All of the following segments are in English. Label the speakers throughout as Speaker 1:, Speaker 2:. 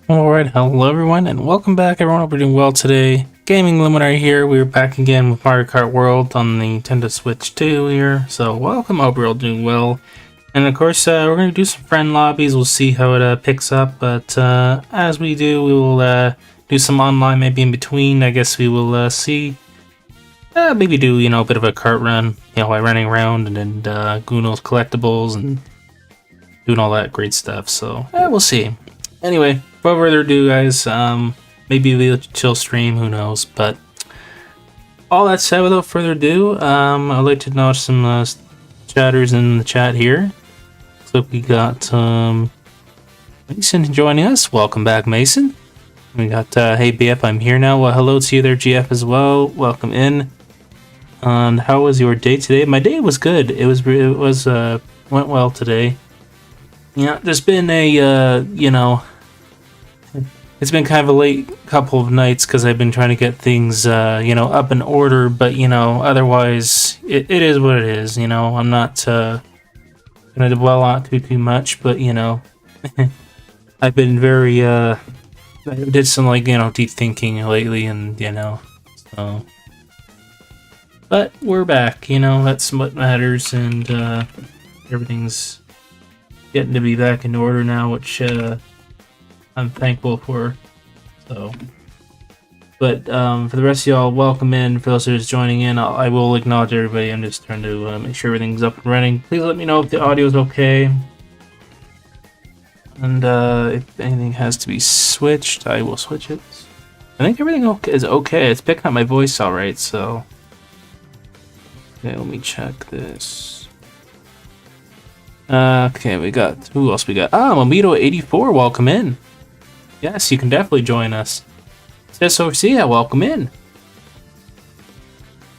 Speaker 1: Alright, hello everyone, and welcome back everyone. Hope we're doing well today. Gaming Luminary here. We're back again with Mario Kart World on the Nintendo Switch 2 here. So welcome, hope you're all doing well. And of course, we're going to do some friend lobbies. We'll see how it picks up. But as we do, we will do some online maybe in between. I guess we will see. Maybe do, a bit of a kart run, by running around and Guno's collectibles and doing all that great stuff. So we'll see. Anyway, without further ado, guys, maybe we'll chill stream, who knows. But all that said, without further ado, I'd like to acknowledge some chatters in the chat here. So we got Mason joining us. Welcome back, Mason. We got hey BF, I'm here now. Well, hello to you there, GF as well. Welcome in. And how was your day today? My day was good. It went well today. Yeah, there's been a it's been kind of a late couple of nights because I've been trying to get things up in order, but otherwise it is what it is. I'm not gonna dwell on it too much, but I've been very I did some deep thinking lately, and so. But we're back, that's what matters, and everything's getting to be back in order now, which I'm thankful for. So, but for the rest of y'all, welcome in. For those who are just joining in, I will acknowledge everybody. I'm just trying to make sure everything's up and running. Please let me know if the audio is okay, and if anything has to be switched, I will switch it. I think everything is okay. It's picking up my voice all right. So, okay, let me check this. Okay, we got, who else we got? Momito84, welcome in. Yes, you can definitely join us. Sophia, welcome in.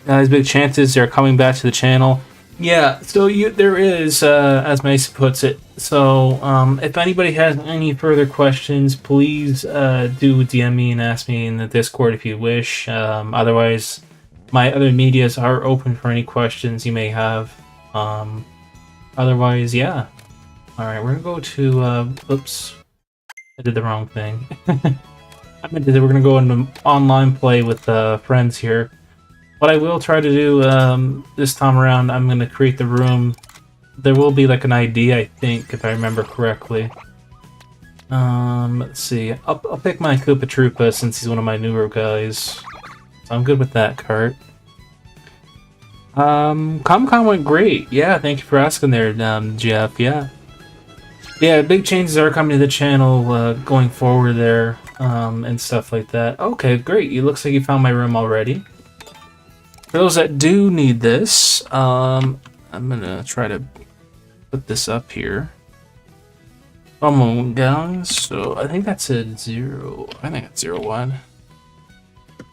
Speaker 1: There's big chances they're coming back to the channel. Yeah, so there is, as Mason puts it. So, if anybody has any further questions, please do DM me and ask me in the Discord if you wish. Otherwise, my other medias are open for any questions you may have. Otherwise, yeah. Alright, we're gonna go to, oops. I did the wrong thing. I meant to, we're gonna go into online play with friends here. What I will try to do this time around, I'm gonna create the room. There will be like an ID, I think, if I remember correctly. Let's see. I'll pick my Koopa Troopa since he's one of my newer guys. So I'm good with that cart. Comic-Con went great. Yeah, thank you for asking there, Jeff. Yeah, big changes are coming to the channel going forward there, and stuff like that. Okay, great. It looks like you found my room already. For those that do need this, I'm gonna try to put this up here. One moment, guys. So I think that's a 0. I think it's 01.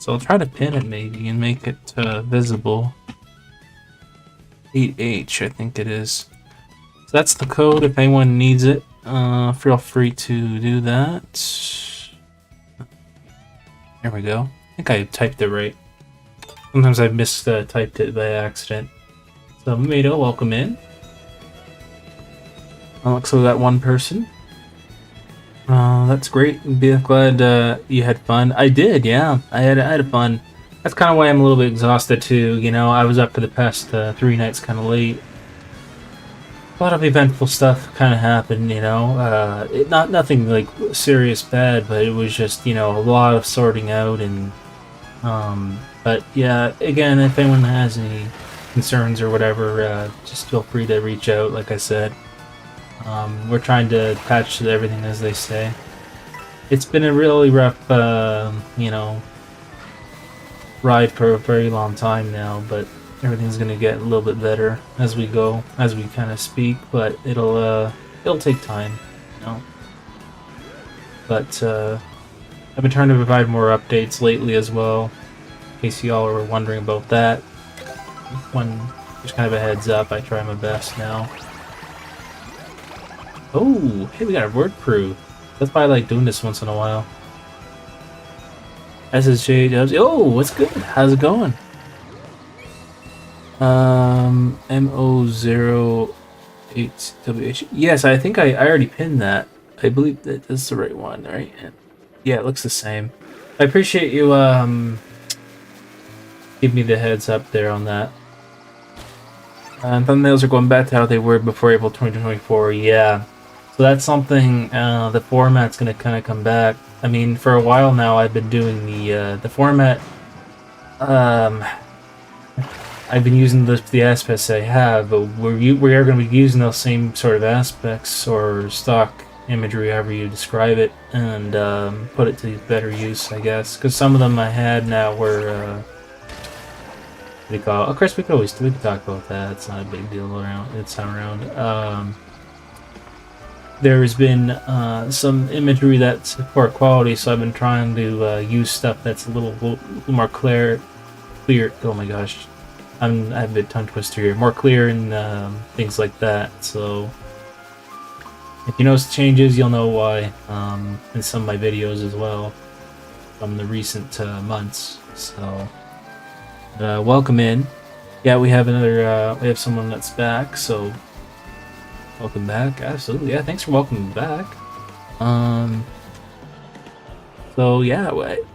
Speaker 1: So I'll try to pin it maybe and make it visible. 8H, I think it is. So that's the code if anyone needs it. Feel free to do that. There we go. I think I typed it right. Sometimes I've mistyped it by accident. So, Mato, welcome in. Looks like we got one person. That's great. Be glad you had fun. I did, yeah. I had fun. That's kind of why I'm a little bit exhausted too. I was up for the past 3 nights kind of late. A lot of eventful stuff kind of happened, nothing like serious bad, but it was just, a lot of sorting out and, but yeah, again, if anyone has any concerns or whatever, just feel free to reach out, like I said. We're trying to patch everything, as they say. It's been a really rough, ride for a very long time now, but everything's gonna get a little bit better as we go, as we kind of speak, but it'll take time, But I've been trying to provide more updates lately as well, in case y'all were wondering about that. Just kind of a heads up, I try my best now. Oh, hey, we got a word crew. That's why I like doing this once in a while. SSJ, oh, what's good? How's it going? MO08WH. Yes, I think I already pinned that. I believe that that's the right one, right? Yeah, it looks the same. I appreciate you give me the heads up there on that. Thumbnails are going back to how they were before April 2024. Yeah, so that's something. The format's gonna kind of come back. I mean, for a while now, I've been doing the format. I've been using the aspects I have, but we are going to be using those same sort of aspects or stock imagery, however you describe it, and put it to better use, I guess. Because some of them I had now were. What do you call it? Of course, we could talk about that. It's not a big deal around. It's not around. There's been some imagery that's poor quality, so I've been trying to use stuff that's a little more clear. Oh my gosh, I have a bit tongue twister here. More clear and things like that. So if you notice changes, you'll know why. In some of my videos as well from the recent months. So welcome in. Yeah, we have another. We have someone that's back. So. Welcome back, absolutely. Yeah, thanks for welcoming back. So yeah,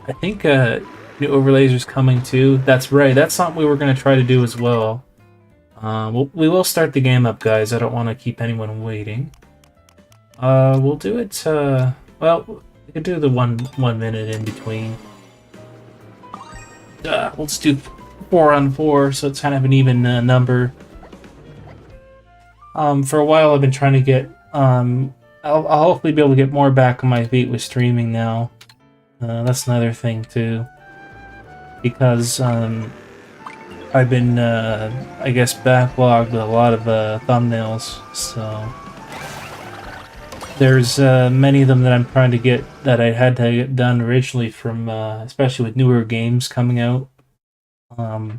Speaker 1: I think new overlays is coming too. That's right. That's something we were gonna try to do as well. We will start the game up, guys. I don't want to keep anyone waiting. We'll do it. Well, we could do the one minute in between. We'll just do 4 on 4, so it's kind of an even number. For a while, I've been trying to get. I'll hopefully be able to get more back on my feet with streaming now. That's another thing too, because I've been, I guess, backlogged with a lot of thumbnails. So there's many of them that I'm trying to get that I had to get done originally from, especially with newer games coming out. I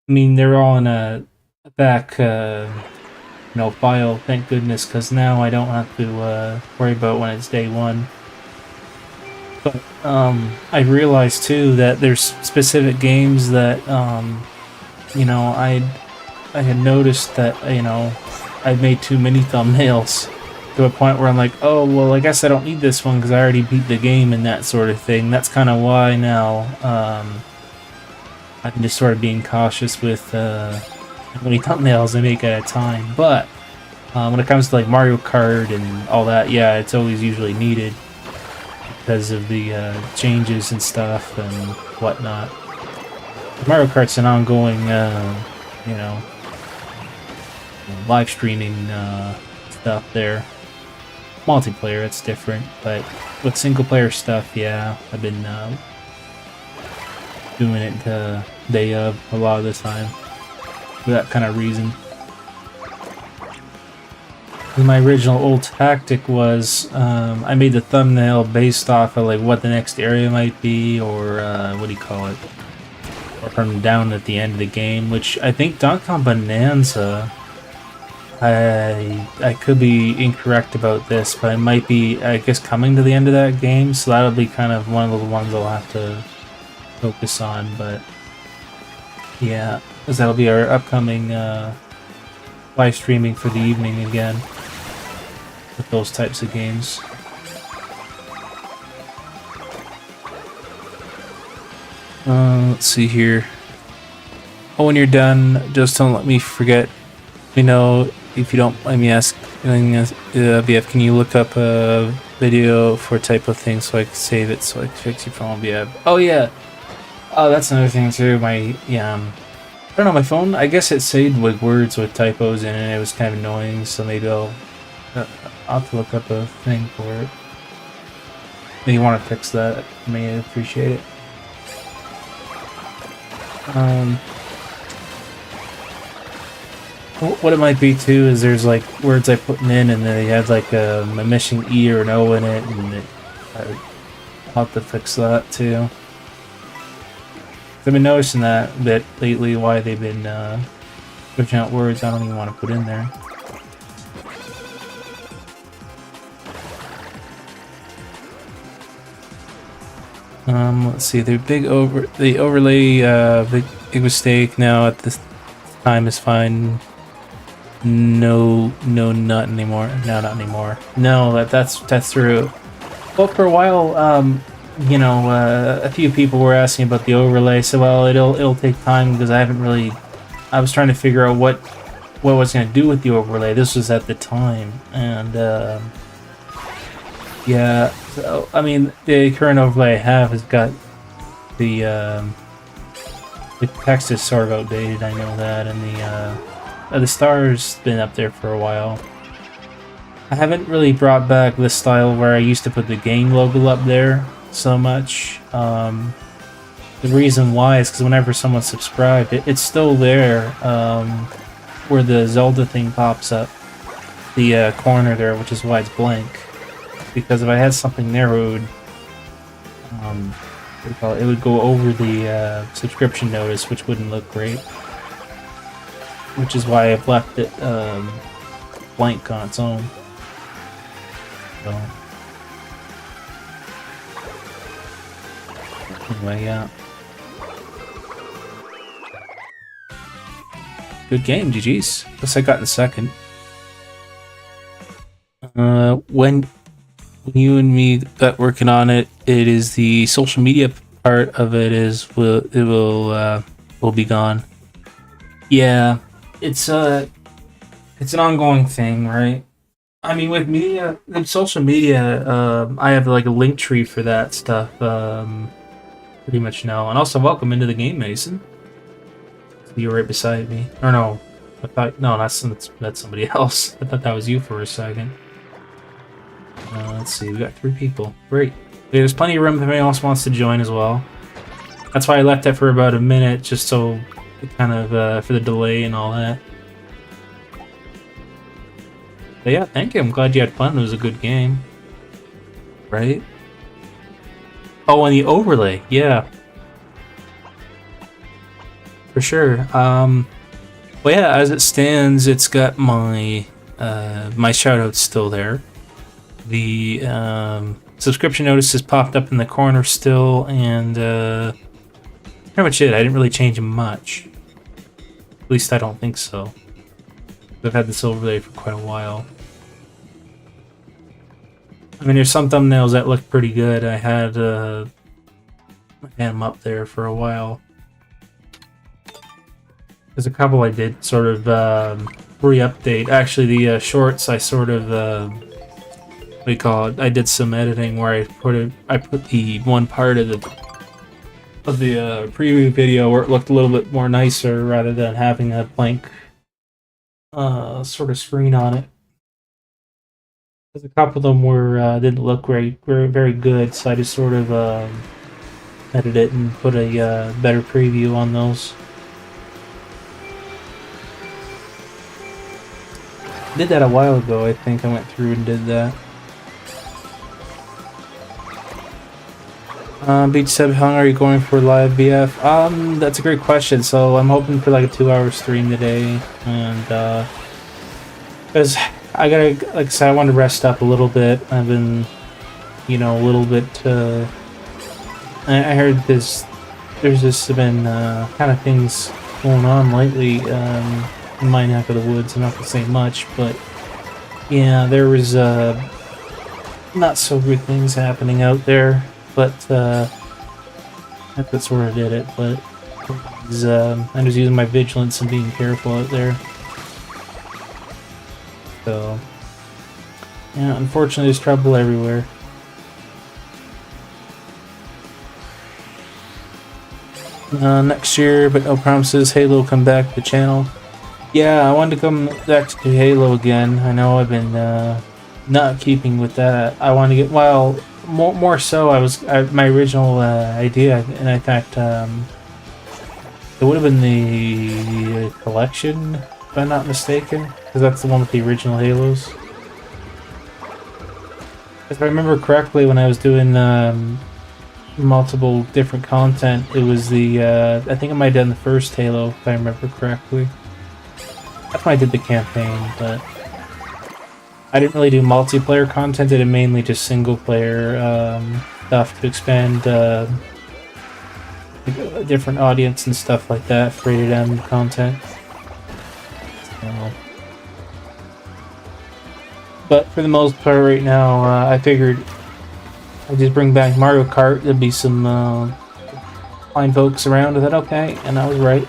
Speaker 1: mean, they're all in a back. File, thank goodness, because now I don't have to worry about when it's day one. But I realized too that there's specific games that I had noticed that I've made too many thumbnails to a point where I'm like, oh well, I guess I don't need this one because I already beat the game and that sort of thing. That's kind of why now I'm just sort of being cautious with how many thumbnails I make at a time. But when it comes to like Mario Kart and all that, yeah, it's always usually needed because of the changes and stuff and whatnot. Mario Kart's an ongoing, live streaming stuff there. Multiplayer, it's different, but with single player stuff, yeah, I've been doing it day of a lot of the time. For that kind of reason. My original old tactic was I made the thumbnail based off of like what the next area might be, or what do you call it, or from down at the end of the game, which I think Donkey Kong Bonanza, I could be incorrect about this, but it might be, I guess, coming to the end of that game, so that'll be kind of one of the ones I'll have to focus on. But yeah, because that'll be our upcoming live streaming for the evening again with those types of games. Let's see here. Oh, when you're done, just don't let me forget. You know, if you don't let me ask, BF, can you look up a video for type of thing so I can save it so I can fix your phone, BF? Oh yeah. Oh, that's another thing too. I don't know, my phone, I guess it saved with words with typos in it. It was kind of annoying, so maybe I'll have to look up a thing for it. If you want to fix that, I may appreciate it. What it might be too is there's like words I put in and they had like a missing E or an O in it, and I'll have to fix that too. I've been noticing that a bit lately, why they've been switching out words I don't even want to put in there. Let's see, the overlay, big mistake now at this time is fine. No, not anymore. No, not anymore. No, that's through. Well, for a while, you know, a few people were asking about the overlay. So, well, it'll take time because I haven't really. I was trying to figure out what I was going to do with the overlay. This was at the time, and yeah. So, I mean, the current overlay I have has got the text is sort of outdated. I know that, and the star's been up there for a while. I haven't really brought back the style where I used to put the game logo up there so much. The reason why is because whenever someone subscribed, it's still there, where the Zelda thing pops up, the corner there, which is why it's blank. Because if I had something there, it would, what do you call it? It would go over the subscription notice, which wouldn't look great. Which is why I've left it blank on its own. So. Anyway, yeah. Good game, GG's. Guess I got in second. When you and me got working on it, it is the social media part of it will be gone. Yeah, it's an ongoing thing, right? I mean, with media, with social media, I have like a link tree for that stuff. Pretty much now, and also welcome into the game, Mason. You're right beside me. Or no, I thought no, that's somebody else. I thought that was you for a second. Let's see, we got 3 people. Great. There's plenty of room if anyone else wants to join as well. That's why I left it for about a minute, just so it kind of for the delay and all that. But yeah, thank you. I'm glad you had fun. It was a good game. Right? Oh, and the overlay. Yeah. For sure. Well, yeah, as it stands, it's got my my shoutouts still there. The subscription notices popped up in the corner still, and pretty much it. I didn't really change much. At least I don't think so. I've had this overlay for quite a while. I mean, there's some thumbnails that look pretty good. I had them up there for a while. There's a couple I did sort of re-update. Actually, the shorts I sort of what do you call it? I did some editing where I put the one part of the preview video where it looked a little bit more nicer rather than having a blank sort of screen on it. Because a couple of them didn't look very good, so I just sort of edited it and put a better preview on those. Did that a while ago, I think. I went through and did that. Beach Seb Hung, are you going for live BF? That's a great question. So I'm hoping for like a 2-hour stream today, and because I gotta, like I said, I want to rest up a little bit. I've been, you know, a little bit. I heard there's just been kind of things going on lately in my neck of the woods. I'm not gonna say much, but yeah, there was not so good things happening out there. But that sort of did it. But I'm just using my vigilance and being careful out there. So yeah, unfortunately, there's trouble everywhere. Next year, but no promises. Halo come back to the channel. Yeah, I wanted to come back to Halo again. I know I've been not keeping with that. I want to get more so. My original idea, and in fact, it would have been the collection, if I'm not mistaken, because that's the one with the original Halos. If I remember correctly, when I was doing multiple different content, it was the I think I might have done the first Halo, if I remember correctly. That's when I did the campaign, but I didn't really do multiplayer content. I did mainly just single player stuff to expand a different audience and stuff like that for rated M content. So, but for the most part right now, I figured I just bring back Mario Kart. There'll be some fine folks around. Is that okay? And I was right.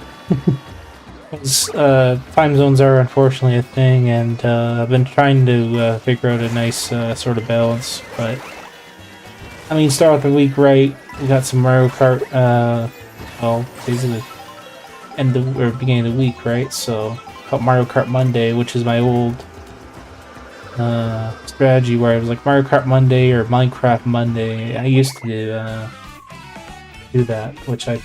Speaker 1: Time zones are unfortunately a thing, and I've been trying to figure out a nice sort of balance. But I mean, start off the week right. We got some Mario Kart. Well, days of the end of, or beginning of the week, right? So called Mario Kart Monday, which is my old strategy where I was like Mario Kart Monday or Minecraft Monday. I used to do that, which I'm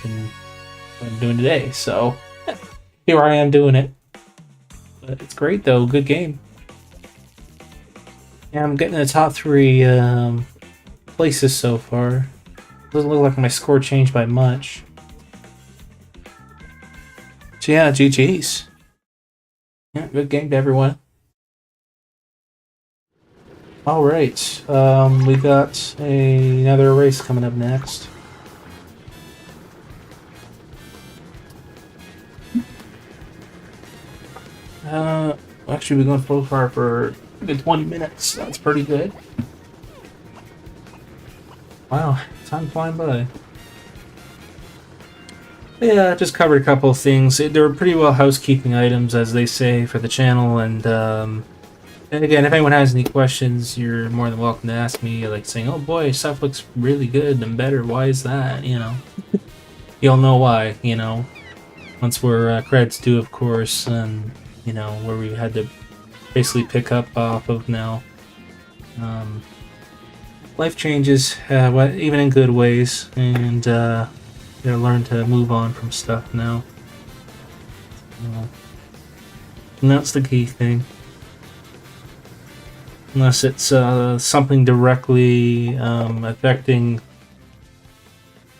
Speaker 1: doing today. So here I am doing it. But it's great though, good game. Yeah, I'm getting the top 3 places so far. Doesn't look like my score changed by much. So yeah, GG's. Yeah, good game to everyone. Alright, we got another race coming up next. Actually, we're going full car for a good 20 minutes. That's pretty good. Wow, time flying by. Yeah, just covered a couple of things. They were pretty well housekeeping items, as they say, for the channel. And again, if anyone has any questions, you're more than welcome to ask me. Like saying, "Oh boy, stuff looks really good and better. Why is that?" You know, you'll know why. You know, once we're credits due, of course, and you know where we had to basically pick up off of now. Life changes, even in good ways, and you gotta learn to move on from stuff now. And that's the key thing. Unless it's something directly affecting.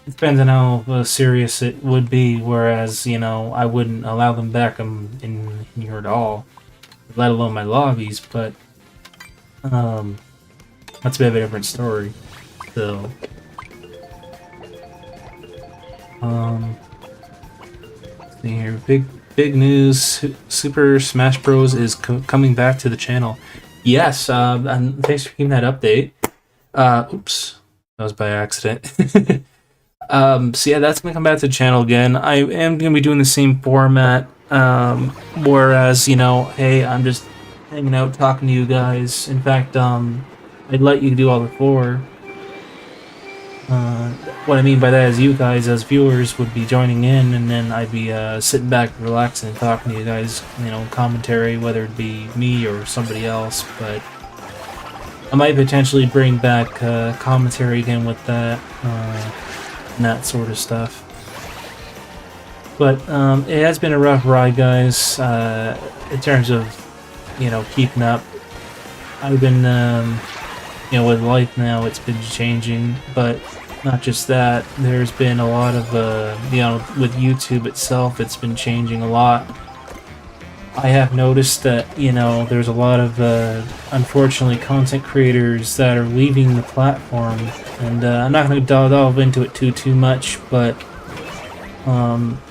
Speaker 1: It depends on how serious it would be. Whereas, you know, I wouldn't allow them back in here at all, let alone my lobbies. But that's a bit of a different story. So, let's see here, big news. Super Smash Bros. Is coming back to the channel. Yes, and thanks for giving that update. Oops, that was by accident. So yeah, that's gonna come back to the channel again. I am gonna be doing the same format. Whereas, you know, hey, I'm just hanging out, talking to you guys. In fact, I'd let you do all the 4. What I mean by that is you guys, as viewers, would be joining in, and then I'd be sitting back, relaxing, and talking to you guys. You know, commentary, whether it be me or somebody else. But I might potentially bring back commentary again with that, and that sort of stuff. But it has been a rough ride, guys. In terms of, you know, keeping up. I've been, you know, with life now, it's been changing, but not just that. There's been a lot of, you know, with YouTube itself, it's been changing a lot. I have noticed that, you know, there's a lot of, unfortunately, content creators that are leaving the platform, and I'm not going to delve into it too much, but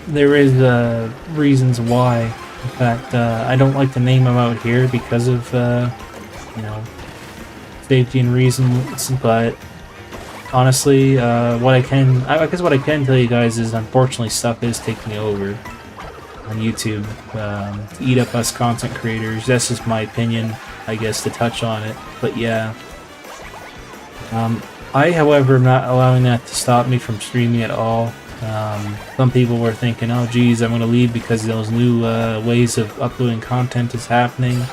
Speaker 1: there is reasons why. In fact, I don't like to name them out here because of, you know, safety and reasons, but honestly, what I guess what I can tell you guys is, unfortunately, stuff is taking over on YouTube to eat up us content creators. That's just my opinion, I guess, to touch on it. But yeah, I, however, am not allowing that to stop me from streaming at all. Some people were thinking, oh geez, I'm going to leave because those new ways of uploading content is happening.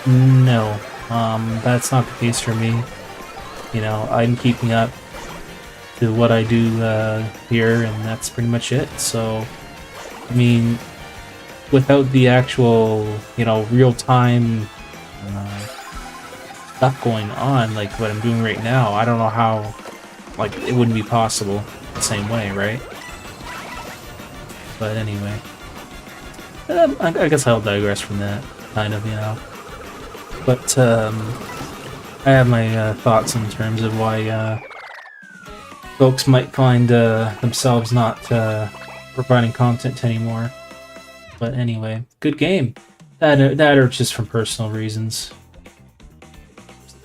Speaker 1: No, that's not the case for me. You know, I'm keeping up to what I do here, and that's pretty much it. So, I mean, without the actual, you know, real-time stuff going on, like what I'm doing right now, I don't know how, like, it wouldn't be possible the same way, right? But anyway, I guess I'll digress from that, kind of, you know. But I have my thoughts in terms of why folks might find themselves not providing content anymore. But anyway, good game. That are just from personal reasons.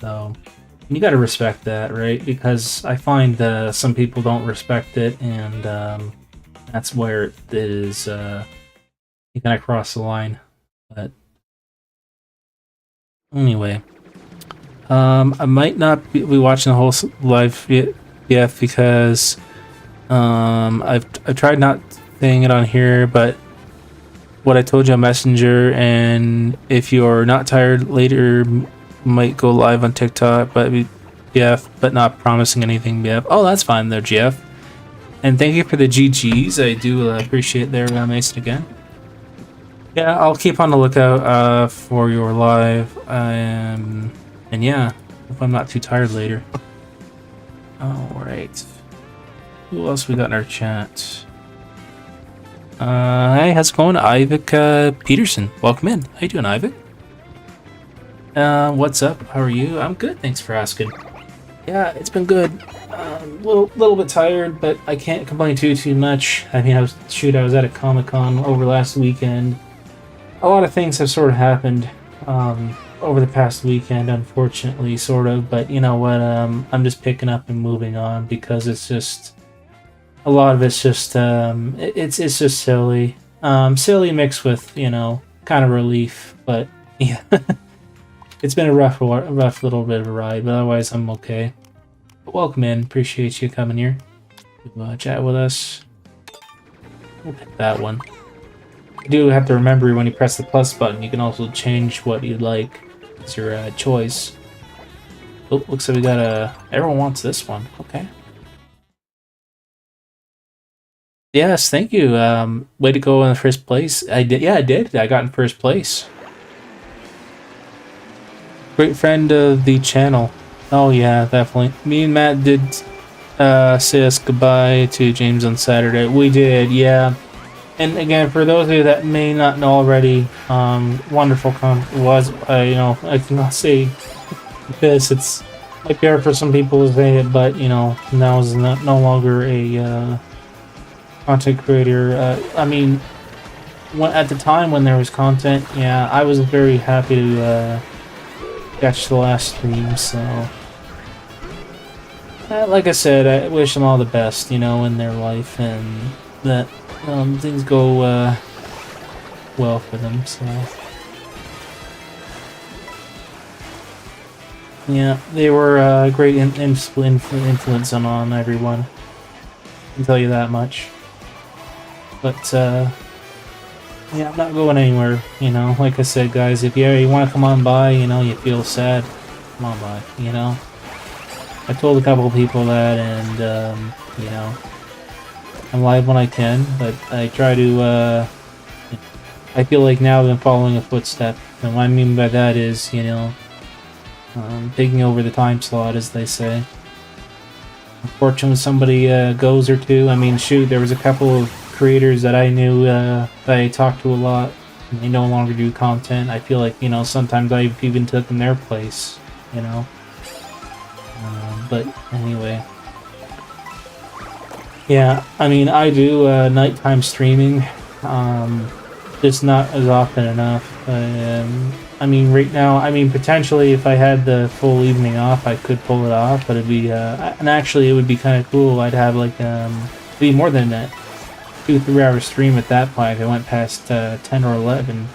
Speaker 1: So, You gotta respect that, right? Because I find some people don't respect it, and that's where it is. You kind of cross the line. But anyway, I might not be watching the whole live yet because I've tried not saying it on here, but what I told you on Messenger, and if you're not tired later, might go live on TikTok, but GF, but not promising anything, GF. Oh, that's fine though, GF. And thank you for the GGs. I do appreciate their Mason again. Yeah, I'll keep on the lookout for your live. And yeah, if I'm not too tired later. Alright. Who else we got in our chat? Hey, how's it going? Ivik Peterson. Welcome in. How you doing, Ivik? What's up? How are you? I'm good, thanks for asking. Yeah, it's been good. Little bit tired, but I can't complain too much. I mean, I was at a Comic-Con over last weekend. A lot of things have sort of happened over the past weekend, unfortunately, sort of. But you know what? I'm just picking up and moving on because it's just a lot of it's just it's just silly, silly mixed with kind of relief. But yeah, it's been a rough little bit of a ride, but otherwise I'm okay. But welcome in. Appreciate you coming here to chat with us. We'll pick that one. You do have to remember when you press the plus button, you can also change what you'd like. It's your choice. Oh, looks like we got everyone wants this one. Okay. Yes, thank you. Way to go in the first place. I did. Yeah, I did. I got in first place. Great friend of the channel. Oh yeah, definitely. Me and Matt did say us goodbye to James on Saturday. We did, yeah. And again, for those of you that may not know already, wonderful was. I cannot say this. It's might be hard for some people to say it, but now is no longer a content creator. I mean, at the time when there was content, yeah, I was very happy to catch the last stream. So, like I said, I wish them all the best, in their life, and that things go well for them. So, yeah, they were a great influence on everyone. I can tell you that much. But yeah, I'm not going anywhere. Like I said, guys, if you want to come on by, you feel sad, come on by. I told a couple of people that, and I'm live when I can, but I try to. I feel like now I'm following a footstep, and what I mean by that is, taking over the time slot, as they say. Unfortunately, somebody goes or two. I mean, shoot, there was a couple of creators that I knew that I talked to a lot, and they no longer do content. I feel like, sometimes I've even taken their place, but anyway. Yeah, I mean, I do nighttime streaming, just not as often enough. I mean, right now, potentially if I had the full evening off, I could pull it off, but it'd be, and actually it would be kind of cool. I'd have like, it'd be more than that. 2-3 hour stream at that point if it went past 10 or 11.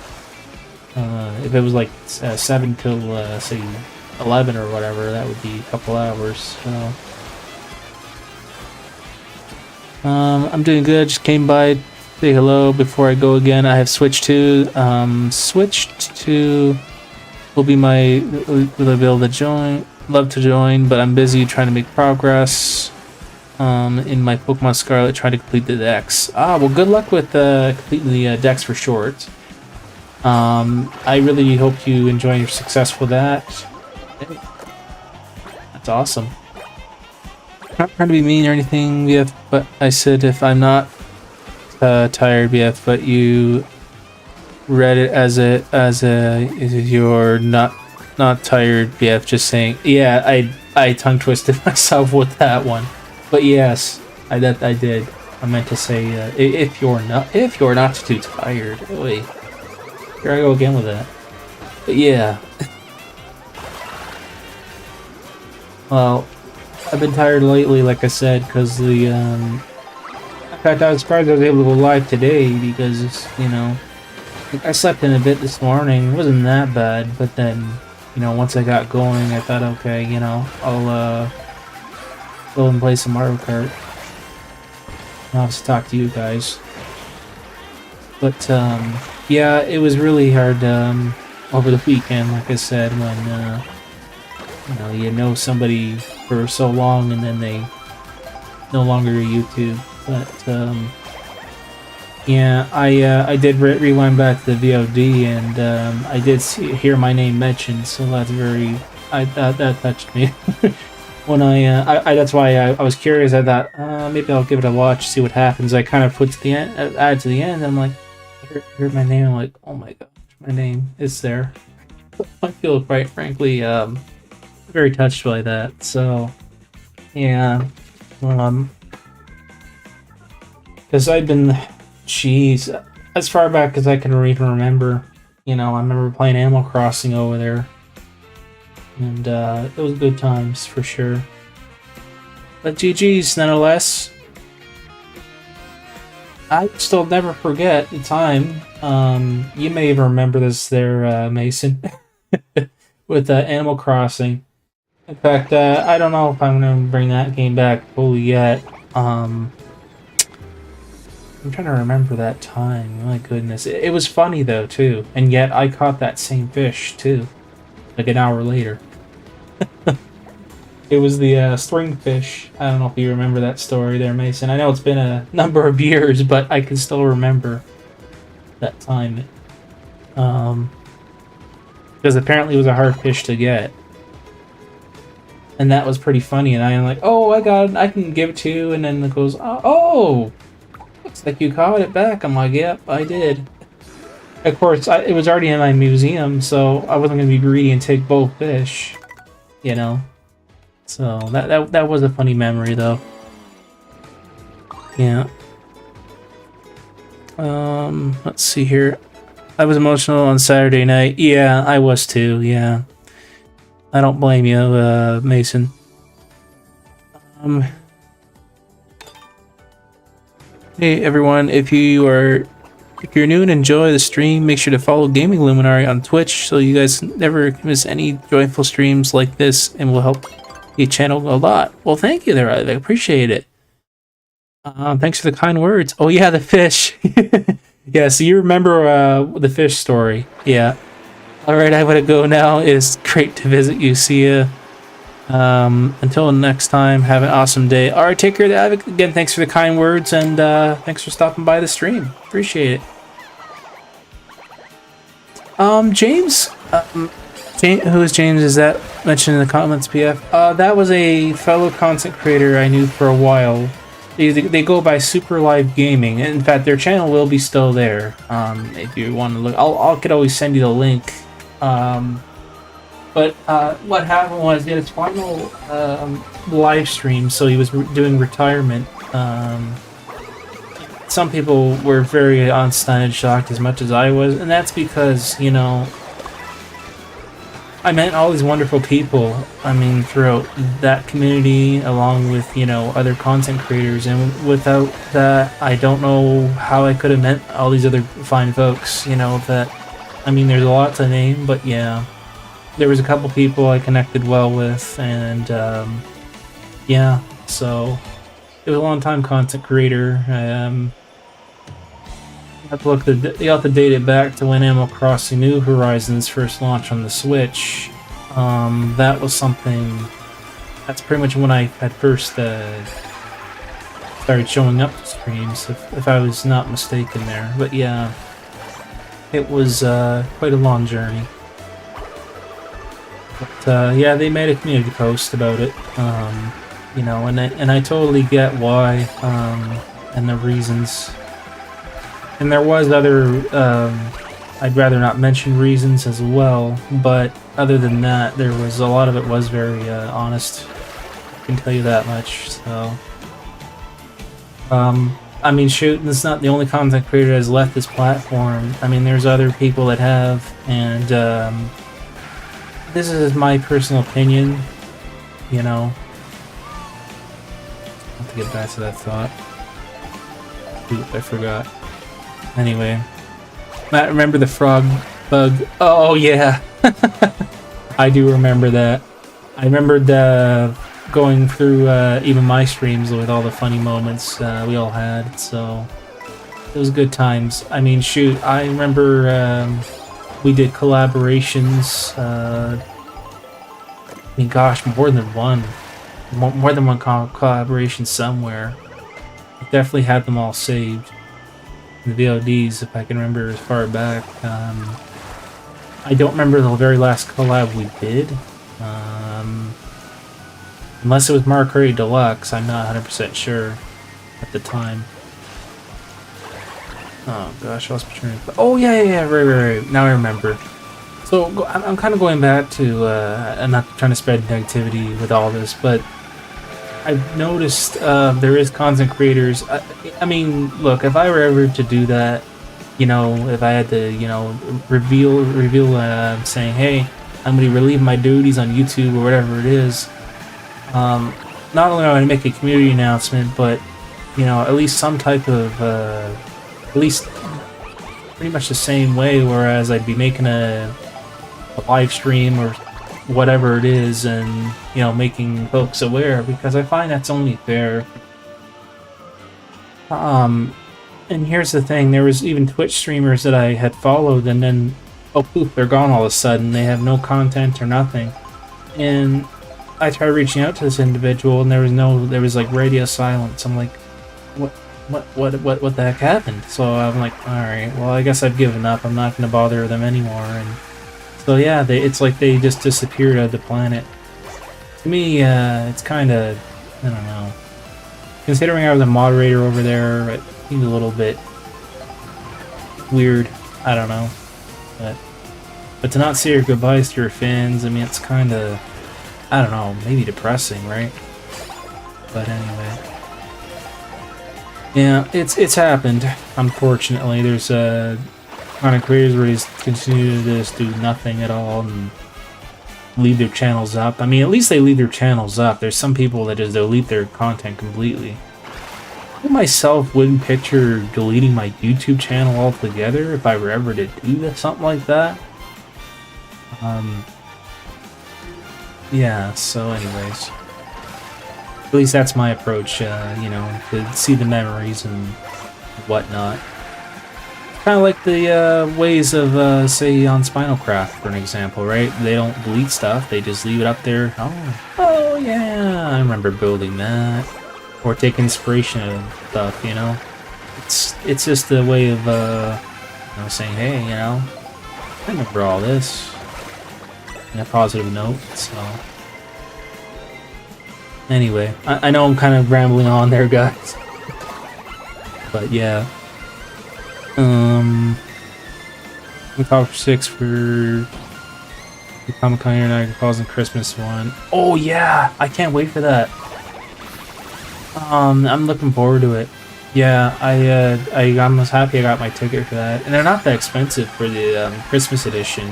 Speaker 1: If it was like 7 till say 11 or whatever, that would be a couple hours. So I'm doing good. Just came by, say hello before I go again. I have switched to will be my will be able to join. Love to join, but I'm busy trying to make progress. In my Pokemon Scarlet, trying to complete the Dex. Well, good luck with completing the Dex for short. I really hope you enjoy your success with that. That's awesome. I'm not trying to be mean or anything, BF, but I said if I'm not tired, BF, but you read it as if you're not tired, BF, just saying, yeah, I tongue twisted myself with that one. But yes, I did. I meant to say if you're not too tired. Wait, here I go again with that. But yeah, Well, I've been tired lately, like I said, because in fact, I was surprised I was able to go live today because, you know, I slept in a bit this morning. It wasn't that bad, but then, you know, once I got going, I thought, okay, you know, I'll go and play some Mario Kart. I'll have to talk to you guys. But, yeah, it was really hard over the weekend, like I said, when, you know somebody for so long and then they no longer YouTube. But, yeah, I did rewind back to the VOD, and I did hear my name mentioned, so that's that touched me. When I that's why I was curious. I thought maybe I'll give it a watch, see what happens. I kind of put to the end, add to the end. I'm like, I heard my name. I'm like, oh my gosh, my name is there. I feel quite frankly very touched by that. So yeah, because I've been, jeez, as far back as I can even remember. You know, I remember playing Animal Crossing over there. And it was good times for sure. But GG's nonetheless. I still never forget the time. You may even remember this there, Mason, with Animal Crossing. In fact, I don't know if I'm going to bring that game back fully yet. I'm trying to remember that time. My goodness. It was funny though, too. And yet I caught that same fish, too. Like an hour later. It was the string fish. I don't know if you remember that story there, Mason. I know it's been a number of years, but I can still remember that time. Because apparently it was a hard fish to get. And that was pretty funny, and I'm like, oh, I got it, I can give it to you, and then it goes, oh, looks like you caught it back. I'm like, yep, I did. Of course, it was already in my museum, so I wasn't going to be greedy and take both fish, you know. So that was a funny memory, though. Yeah. Let's see here. I was emotional on Saturday night. Yeah, I was too. Yeah. I don't blame you, Mason. Hey everyone, if you're new and enjoy the stream, make sure to follow Gaming Luminary on Twitch so you guys never miss any joyful streams like this, and will help the channel a lot. Well, thank you there. I appreciate it. Thanks for the kind words. Oh yeah, the fish. Yeah, so you remember the fish story. Yeah. Alright, I gotta go now. It's great to visit you. See ya. Until next time, have an awesome day. Alright, take care of that. Again, thanks for the kind words, and thanks for stopping by the stream. Appreciate it. James? Who is James? Is that mentioned in the comments, PF? That was a fellow content creator I knew for a while. They go by Super Live Gaming. In fact, their channel will be still there. If you want to look, I could always send you the link. But what happened was he had his final live stream, so he was doing retirement. Some people were very stunned and shocked, as much as I was, and that's because, you know, I met all these wonderful people, I mean, throughout that community, along with, you know, other content creators, and without that, I don't know how I could have met all these other fine folks, you know, that, I mean, there's a lot to name, but yeah, there was a couple people I connected well with, and, yeah, so, it was a long-time content creator. You have to date it back to when Animal Crossing New Horizons first launched on the Switch. That was something. That's pretty much when I had first started showing up to streams, if I was not mistaken there. But yeah, it was quite a long journey. But yeah, they made a community post about it. You know, and I totally get why and the reasons. And there was other, I'd rather not mention reasons as well, but other than that, there was a lot of it was very honest. I can tell you that much, so. I mean, shoot, this is not the only content creator that has left this platform. I mean, there's other people that have, and this is my personal opinion. you know. I have to get back to that thought. Oop, I forgot. Anyway, Matt, remember the frog bug? Oh yeah, I do remember that. I remembered going through even my streams with all the funny moments we all had. So it was good times. I mean, shoot, I remember we did collaborations. I mean, gosh, more than one collaboration somewhere. I definitely had them all saved. The VODs, if I can remember as far back. I don't remember the very last collab we did. Unless it was Mario Kart Deluxe, I'm not 100% sure at the time. Oh gosh, I was trying to... Oh yeah, right. Now I remember. So I'm kind of going back to, I'm not trying to spread negativity with all this, but I've noticed there is content creators. I mean, look, if I were ever to do that, you know, if I had to, you know, reveal saying, hey, I'm going to relieve my duties on YouTube or whatever it is, not only am I going to make a community announcement, but, you know, at least some type of, at least pretty much the same way, whereas I'd be making a live stream or whatever it is, and you know, making folks aware, because I find that's only fair. And here's the thing, there was even Twitch streamers that I had followed, and then oh poof, they're gone all of a sudden. They have no content or nothing. And I tried reaching out to this individual, and there was like radio silence. I'm like, what the heck happened? So I'm like, all right, well, I guess I've given up. I'm not going to bother them anymore. And so yeah, it's like they just disappeared out of the planet. To me, it's kind of, I don't know. Considering I was a moderator over there, it seemed a little bit weird. I don't know, but to not say your goodbyes to your fans, I mean, it's kind of, I don't know, maybe depressing, right? But anyway, yeah, it's happened. Unfortunately, there's kind of creators where they just continue to just do nothing at all and leave their channels up. I mean, at least they leave their channels up. There's some people that just delete their content completely. I myself wouldn't picture deleting my YouTube channel altogether if I were ever to do something like that. Yeah, so anyways. At least that's my approach, you know, to see the memories and whatnot. Kind of like the ways of, say, on Spinal Craft, for an example, right? They don't delete stuff, they just leave it up there. Oh yeah, I remember building that. Or take inspiration of stuff, you know? It's just a way of, you know, saying, hey, you know, I remember all this. In a positive note, so... Anyway, I know I'm kind of rambling on there, guys. But yeah. We talked for 6 for the Comic-Con Niagara Falls and Christmas one. Oh yeah, I can't wait for that. I'm looking forward to it. Yeah, I'm just happy I got my ticket for that, and they're not that expensive for the Christmas edition.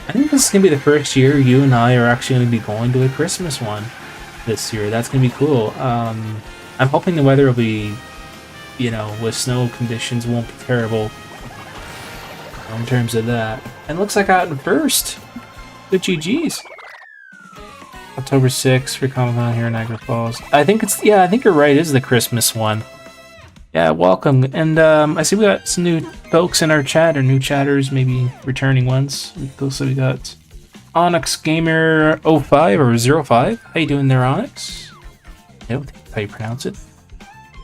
Speaker 1: I think this is gonna be the first year you and I are actually gonna be going to a Christmas one this year. That's gonna be cool. I'm hoping the weather will be, you know, with snow conditions won't be terrible in terms of that. And looks like I got it first. Good GG's. October 6th for Comic-Con here in Niagara Falls. I think it's, yeah, I think you're right, it is the Christmas one. Yeah, welcome. And I see we got some new folks in our chat, or new chatters, maybe returning ones. So we got Onyx Gamer 05 or 05. How you doing there, Onyx? I don't think that's how you pronounce it.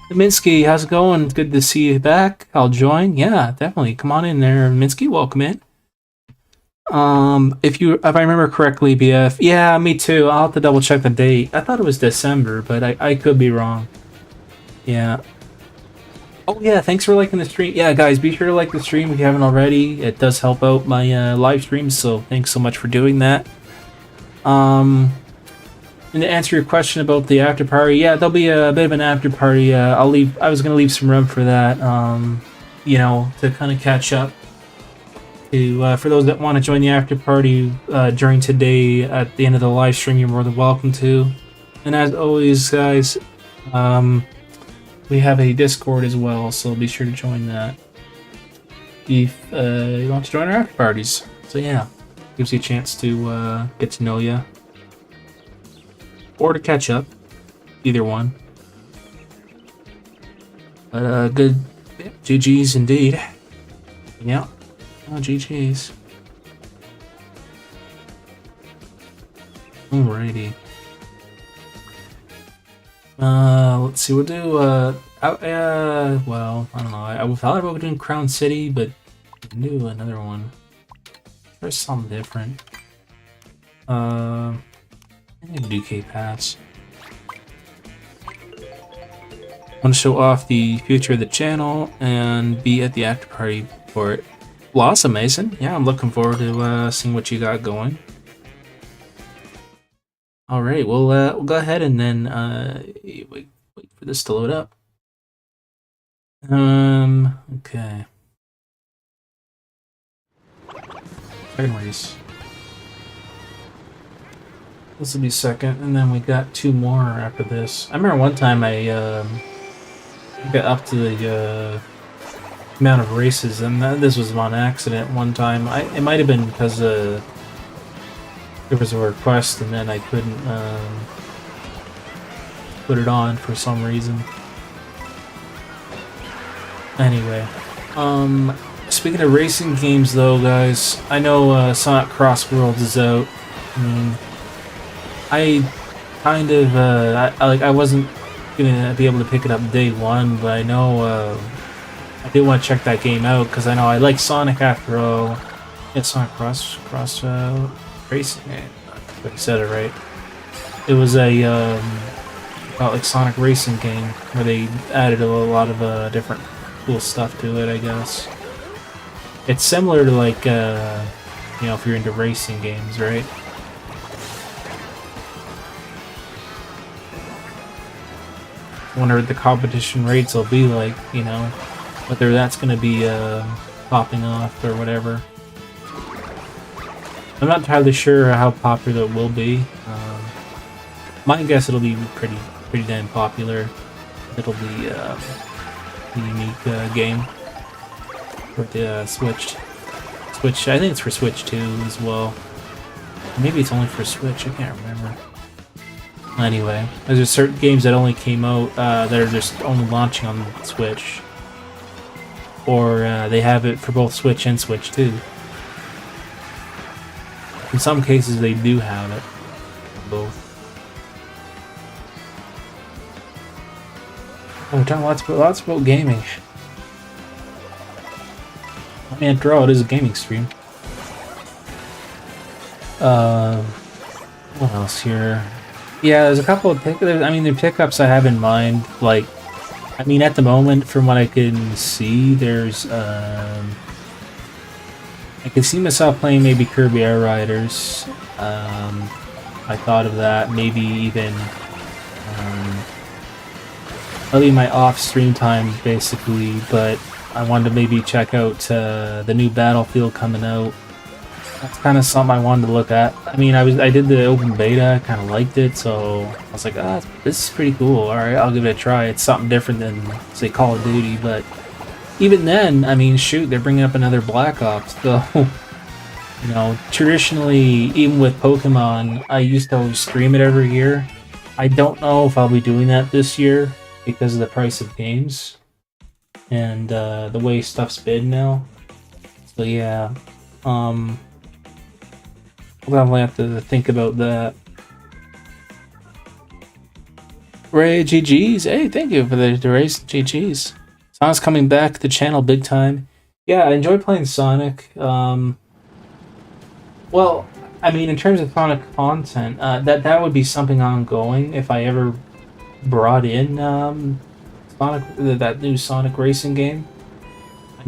Speaker 1: Minsky, how's it going? It's good to see you back. I'll join. Yeah, definitely. Come on in there, Minsky. Welcome in. If I remember correctly, BF. Yeah, me too. I'll have to double check the date. I thought it was December, but I could be wrong. Yeah. Oh yeah, thanks for liking the stream. Yeah, guys, be sure to like the stream if you haven't already. It does help out my live streams, so thanks so much for doing that. And to answer your question about the after party, yeah, there'll be a bit of an after party. I was gonna leave some room for that, you know, to kind of catch up To for those that want to join the after party during today at the end of the live stream, you're more than welcome to. And as always, guys, we have a Discord as well, so be sure to join that if you want to join our after parties. So yeah, gives you a chance to get to know you or to catch up, either one. But good, GG's indeed. Yeah. Oh, GG's. Alrighty. Let's see. We'll do. Well, I don't know. I thought about doing Crown City, but we can do another one. There's something different. I think we do K-Pass. I want to show off the future of the channel and be at the after party for it. Well, awesome, Mason. Yeah, I'm looking forward to seeing what you got going. All right, we'll go ahead and then wait for this to load up. Okay. Second race. This will be second, and then we got two more after this. I remember one time I got up to the amount of races, and this was on accident one time. It might have been because there was a request, and then I couldn't put it on for some reason. Anyway, speaking of racing games, though, guys, I know Sonic Cross Worlds is out. I kind of I wasn't gonna be able to pick it up day one, but I know I did want to check that game out because I know I like Sonic after all. Yeah, Sonic Cross Racing. I said it right. It was a about like Sonic Racing game where they added a lot of different cool stuff to it. I guess it's similar to like you know, if you're into racing games, right? Wonder what the competition rates will be like, you know, whether that's going to be popping off or whatever. I'm not entirely sure how popular it will be. My guess it'll be pretty damn popular. It'll be a unique game for the Switch. I think it's for Switch too as well. Maybe it's only for Switch. I can't remember. Anyway, there's certain games that only came out that are just only launching on Switch, or they have it for both Switch and Switch 2. In some cases, they do have it for both. Oh, we're talking lots about gaming. I mean, after all, it is a gaming stream. What else here? Yeah, there's a couple of the pickups I have in mind. Like, I mean, at the moment, from what I can see, there's I can see myself playing maybe Kirby Air Riders. I thought of that. Maybe even I'll leave my off-stream time basically, but I wanted to maybe check out the new Battlefield coming out. That's kind of something I wanted to look at. I mean, I did the open beta, kind of liked it, so I was like, this is pretty cool. All right, I'll give it a try. It's something different than, say, Call of Duty, but even then, I mean, shoot, they're bringing up another Black Ops, so, you know, traditionally, even with Pokemon, I used to always stream it every year. I don't know if I'll be doing that this year because of the price of games and the way stuff's bid now. So yeah, we'll definitely have to think about that. Ray GG's, hey, thank you for the race, GG's. Sonic's coming back to the channel big time. Yeah, I enjoy playing Sonic. Well, I mean, in terms of Sonic content, that would be something ongoing if I ever brought in Sonic, that new Sonic racing game.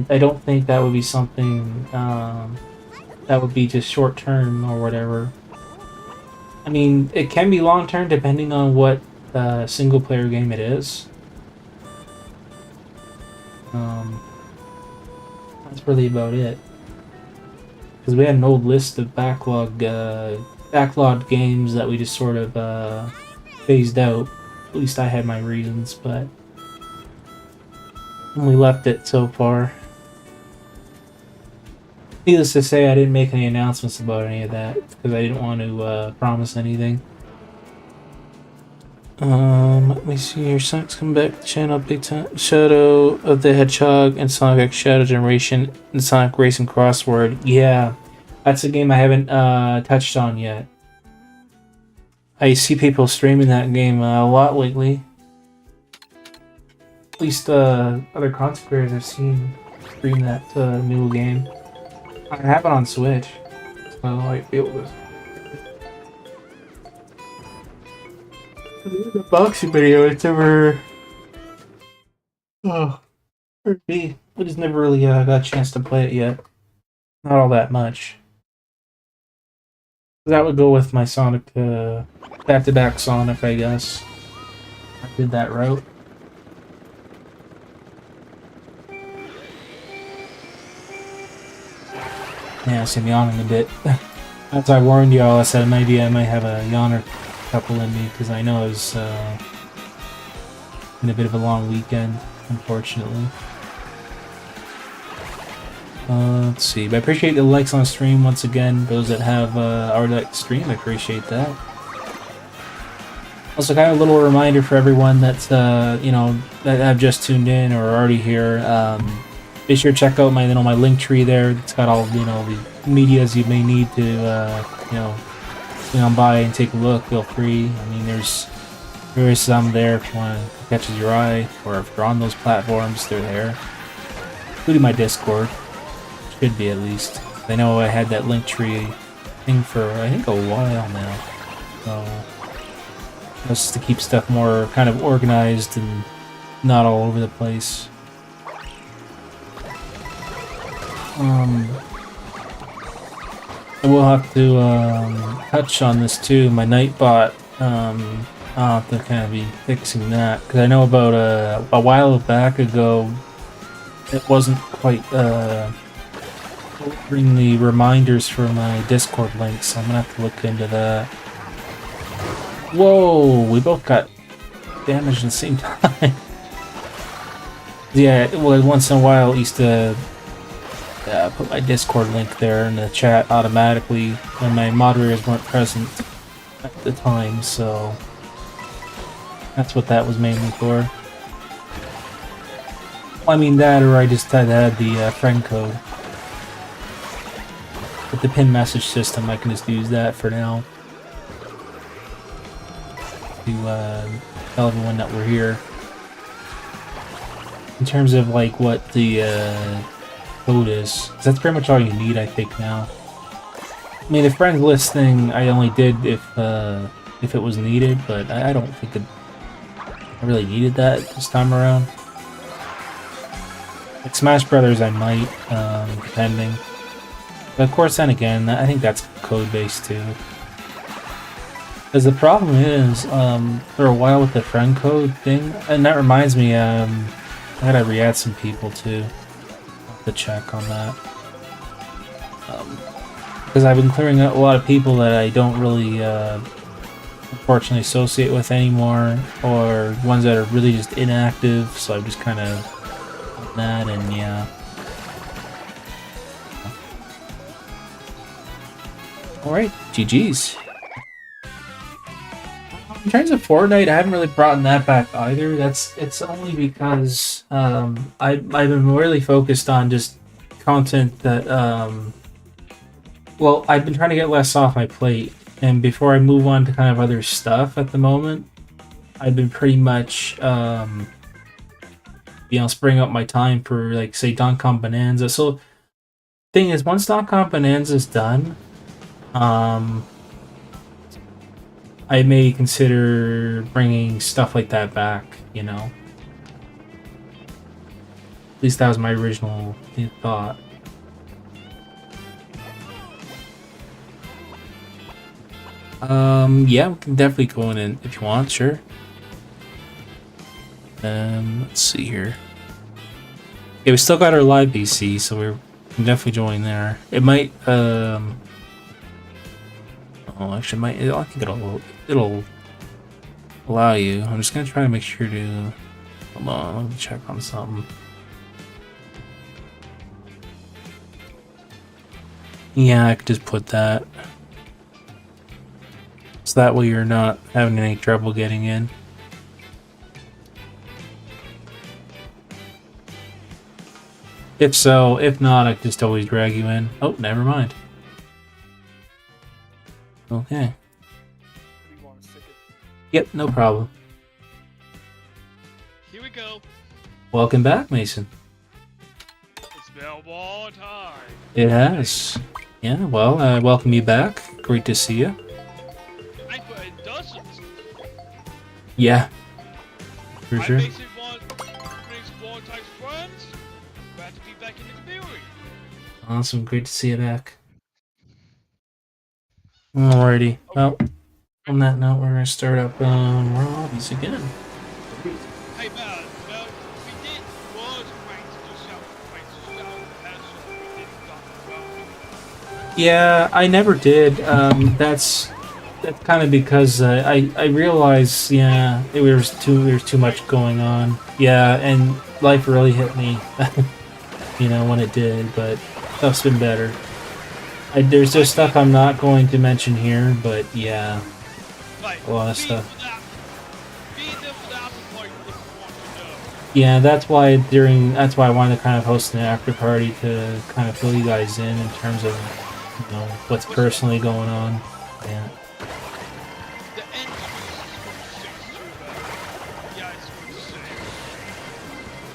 Speaker 1: I don't think that would be something that would be just short term or whatever. I mean, it can be long term depending on what single player game it is. That's really about it. because we had an old list of backlogged games that we just sort of phased out. At least I had my reasons, but we left it so far. Needless to say, I didn't make any announcements about any of that because I didn't want to promise anything. Let me see here. Sonic's coming back to the channel big time. Shadow of the Hedgehog and Sonic X Shadow Generation and Sonic Racing Crossword. Yeah, that's a game I haven't touched on yet. I see people streaming that game a lot lately. At least other content creators I've seen stream that new game. I have it on Switch, so I might be able to. The boxing video, it's ever. Oh, for me, I just never really got a chance to play it yet. Not all that much. That would go with my Sonic, back-to-back Sonic, I guess. I did that route. Yeah, so I'm yawning a bit. As I warned y'all, I said maybe I might have a yawner couple in me because I know it was been a bit of a long weekend, unfortunately. Let's see, but I appreciate the likes on stream once again. Those that have already liked the stream, I appreciate that. Also, kind of a little reminder for everyone that's you know, that have just tuned in or are already here. Be sure to check out my my link tree there. It's got all the medias you may need to you know, swing on by and take a look. Feel free. I mean, there's some there if you want to catches your eye, or if you're on those platforms, they're there. Including my Discord, should be at least. I know I had that link tree thing for I think a while now, so just to keep stuff more kind of organized and not all over the place. I will have to touch on this too. My Nightbot, I'll have to kind of be fixing that because I know about a while back ago it wasn't quite bring the reminders for my Discord links, so I'm gonna have to look into that. Whoa, we both got damaged at the same time. Yeah, well, once in a while I used to put my Discord link there in the chat automatically when my moderators weren't present at the time, so that's what that was mainly for. Well, I mean that, or I just had to add the friend code. With the pin message system, I can just use that for now to tell everyone that we're here. In terms of like what the code is, 'cause that's pretty much all you need, I think, now. I mean, the friend list thing I only did if it was needed, but I don't think I really needed that this time around. Like Smash Brothers, I might, depending. But of course, then again, I think that's code-based too. Because the problem is, for a while with the friend code thing, and that reminds me, I gotta re-add some people too. I'll have to check on that. Because I've been clearing out a lot of people that I don't really, unfortunately, associate with anymore, or ones that are really just inactive, so I'm just kind of on that, and yeah. Alright, GG's. In terms of Fortnite, I haven't really brought that back either. It's only because I've been really focused on just content that well, I've been trying to get less off my plate, and before I move on to kind of other stuff at the moment, I've been pretty much spreading out my time for, like, say, Donkey Kong Bonanza. So thing is, once Donkey Kong Bonanza is done, I may consider bringing stuff like that back, you know? At least that was my original thought. Yeah, we can definitely go in if you want, sure. Let's see here. Okay, we still got our live BC, so we're can definitely join there. It might, oh, actually, it might, I think it'll allow you. I'm just gonna try to make sure to, hold on, let me check on something. Yeah, I could just put that. So that way you're not having any trouble getting in. If so, if not, I could just always drag you in. Oh, never mind. Okay.
Speaker 2: We want to stick it.
Speaker 1: Yep, no problem.
Speaker 2: Here we go.
Speaker 1: Welcome back, Mason.
Speaker 2: It's been a long time.
Speaker 1: It has. Yeah, well, welcome you back. Great to see you.
Speaker 2: I put in dozens.
Speaker 1: Yeah, for
Speaker 2: I
Speaker 1: sure.
Speaker 2: basically want some long-time friends. Glad to be back in the community.
Speaker 1: Awesome, great to see you back. Alrighty. Well, on that note, we're gonna start up Robbies again.
Speaker 2: Hey man, well, we did was trying to do something and so we didn't talk about it.
Speaker 1: Yeah, I never did. That's kind of because I realized, yeah, there's too much going on. Yeah, and life really hit me, you know, when it did. But stuff's been better. There's just stuff I'm not going to mention here, but yeah,
Speaker 2: Like,
Speaker 1: a lot of stuff.
Speaker 2: Be there for the after party if you want to know.
Speaker 1: Yeah, that's why I wanted to kind of host an after party to kind of fill you guys in terms of, you know, what's personally going on. Yeah.
Speaker 2: The end is 46 too, yeah, it's 46.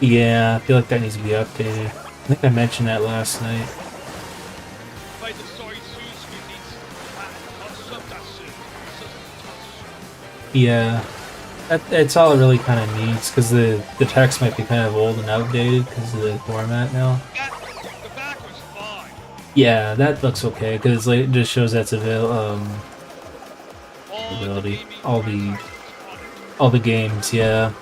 Speaker 1: Yeah, I feel like that needs to be updated. I think I mentioned that last night.
Speaker 2: By the story suits, we need to touch that shit.
Speaker 1: Yeah, that's all it really kind of needs, because the text might be kind of old and outdated because of the format now.
Speaker 2: The back was fine.
Speaker 1: Yeah, that looks okay, because like, it just shows that's
Speaker 2: All the
Speaker 1: ability,
Speaker 2: gaming
Speaker 1: all
Speaker 2: franchises on it.
Speaker 1: the games, yeah.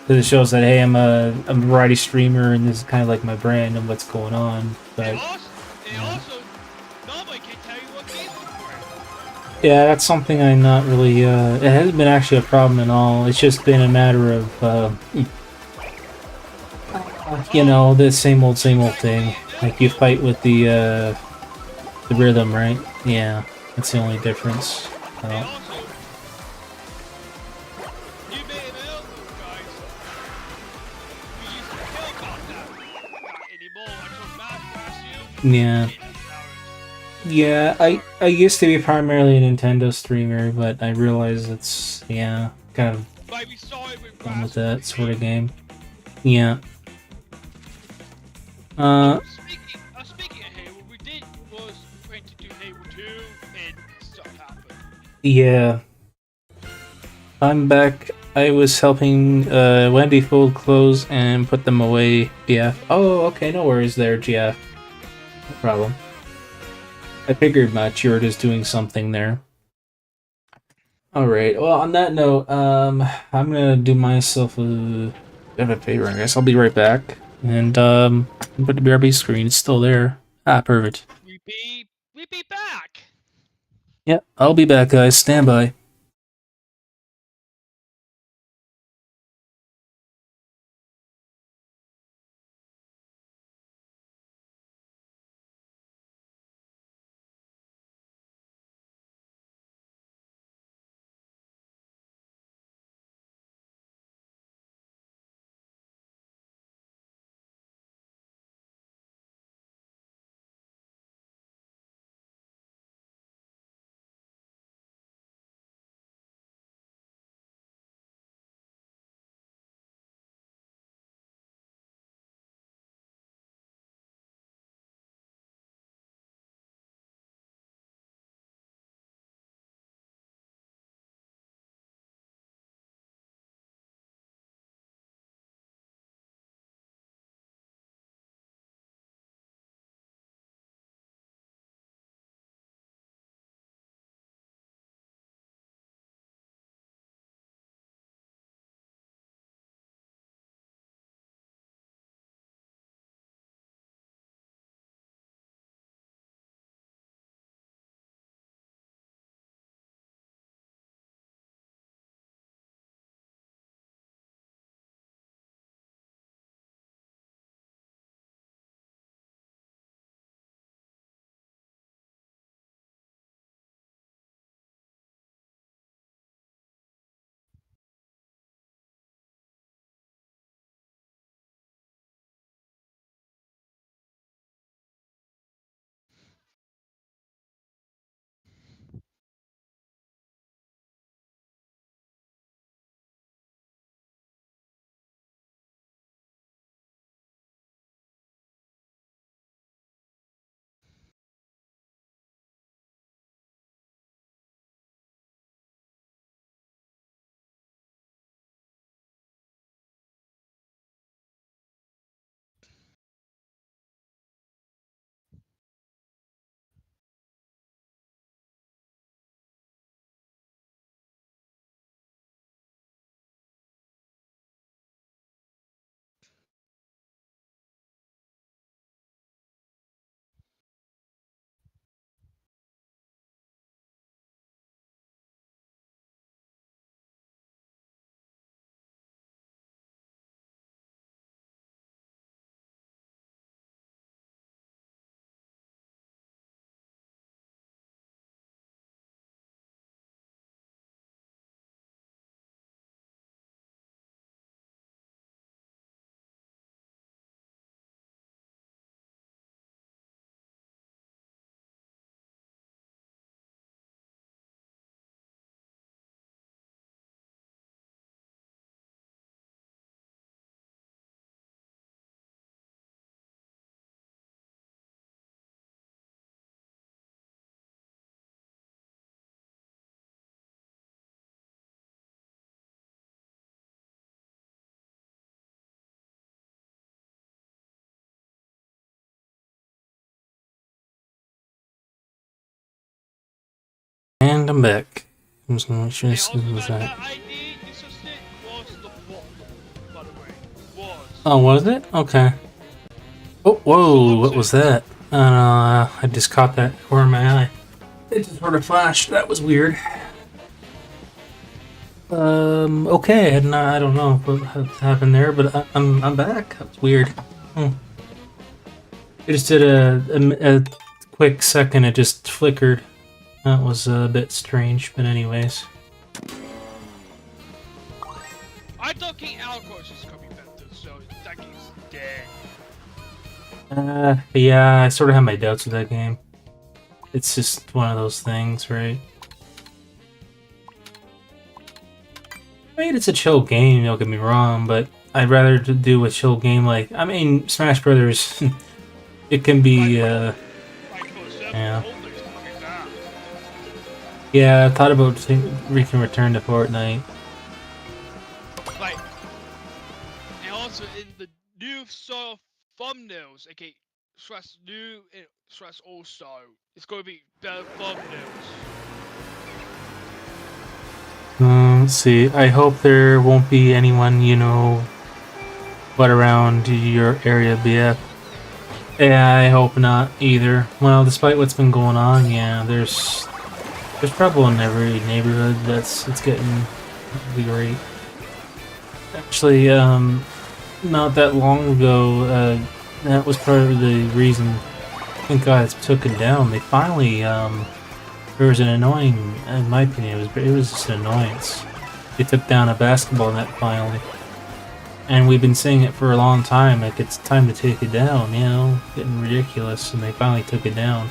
Speaker 1: Because it shows that, hey, I'm a variety streamer, and this is kind of like my brand and what's going on. But
Speaker 2: It also nobody can tell you what games to play.
Speaker 1: yeah, that's something I'm not really. It hasn't been actually a problem at all. It's just been a matter of, you know, the same old thing. Like you fight with the rhythm, right? Yeah, that's the only difference.
Speaker 2: And also, you may have known, guys. We used to kill about that. Not anymore. I told Matt past you.
Speaker 1: Yeah. Yeah, I used to be primarily a Nintendo streamer, but I realize it's, yeah, kind of
Speaker 2: Like we started with
Speaker 1: done with
Speaker 2: Grass.
Speaker 1: that sort of game. Yeah.
Speaker 2: Speaking of Halo, we did was going to do Halo 2 and stuff happened.
Speaker 1: Yeah. I'm back. I was helping Wendy fold clothes and put them away, GF. Oh, okay, no worries there, GF. No problem. I figured much. You were just doing something there. Alright, well, on that note, I'm gonna do myself a bit of a favor, I guess. I'll be right back. And, put the BRB screen. It's still there. Ah, perfect.
Speaker 2: We be back.
Speaker 1: Yep, I'll be back, guys. Stand by. And I'm back. I'm just gonna make sure
Speaker 2: And
Speaker 1: this
Speaker 2: also
Speaker 1: was
Speaker 2: that,
Speaker 1: that.
Speaker 2: that ID you just did was the bottom, by the way. Was.
Speaker 1: Oh, was it? Okay. Oh, whoa, what was that? I don't know, I just caught that corner of my eye. It just sort of flashed. That was weird. Okay, and I don't know what happened there, but I'm back. That was weird. Hmm. It just did a quick second, it just flickered. That was a bit strange, but anyways.
Speaker 2: I thought King Alcor is coming back too, so that game's dead.
Speaker 1: Yeah, I sort of have my doubts with that game. It's just one of those things, right? I mean, it's a chill game, don't get me wrong, but I'd rather do a chill game like... I mean, Smash Brothers, it can be, yeah. Yeah, I thought about we can return to Fortnite.
Speaker 2: Like, and also in the new sort of thumbnails, okay, stress new and stress all star, it's going to be better thumbnails.
Speaker 1: Let's see. I hope there won't be anyone, you know, what around your area, BF. Yeah, I hope not either. Well, despite what's been going on, yeah, there's trouble in every neighborhood. It's getting really great. Actually, not that long ago, that was part of the reason I think guys took it down. They finally, there was an annoying, in my opinion, it was just an annoyance. They took down a basketball net finally. And we've been saying it for a long time, like it's time to take it down, you know? Getting ridiculous, and they finally took it down.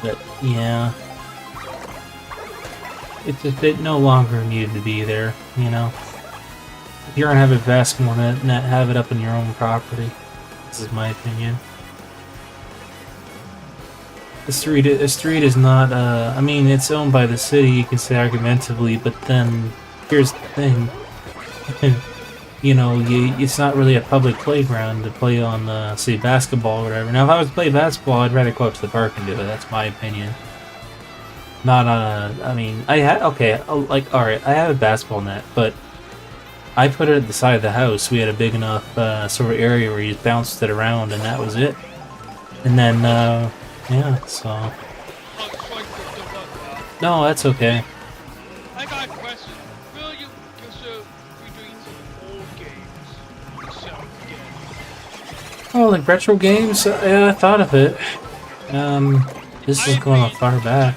Speaker 1: But, yeah. It no longer needed to be there, you know? If you're gonna have a basketball net, have it up on your own property. This is my opinion. The street is not, I mean, it's owned by the city, you can say argumentatively, but then, here's the thing. You know, it's not really a public playground to play on, say, basketball or whatever. Now, if I was to play basketball, I'd rather go out to the park and do it, that's my opinion. Not on a, I mean, okay, like, alright, I have a basketball net, but I put it at the side of the house. We had a big enough, sort of area where you just bounced it around, and that was it. And then, yeah, so... No, that's okay.
Speaker 2: I got a question. Will you consider redoing some old games?
Speaker 1: Oh, like retro games? Yeah, I thought of it. This is going far back.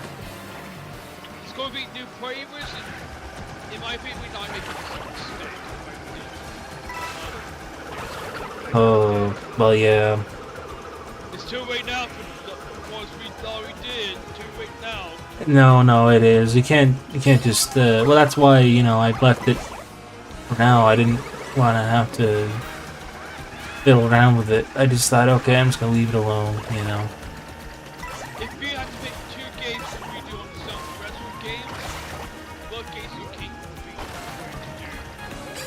Speaker 2: It's going to be new flavors, and in my opinion, we're not making this mistake.
Speaker 1: Oh, well, yeah.
Speaker 2: It's too late now for the ones we thought we did. Too late now.
Speaker 1: No, it is. You can't just, well, that's why, you know, I left it for now. I didn't want to have to fiddle around with it. I just thought, okay, I'm just gonna leave it alone, you know.
Speaker 2: If we have to make 2 games to redo on some retro games, what games you keep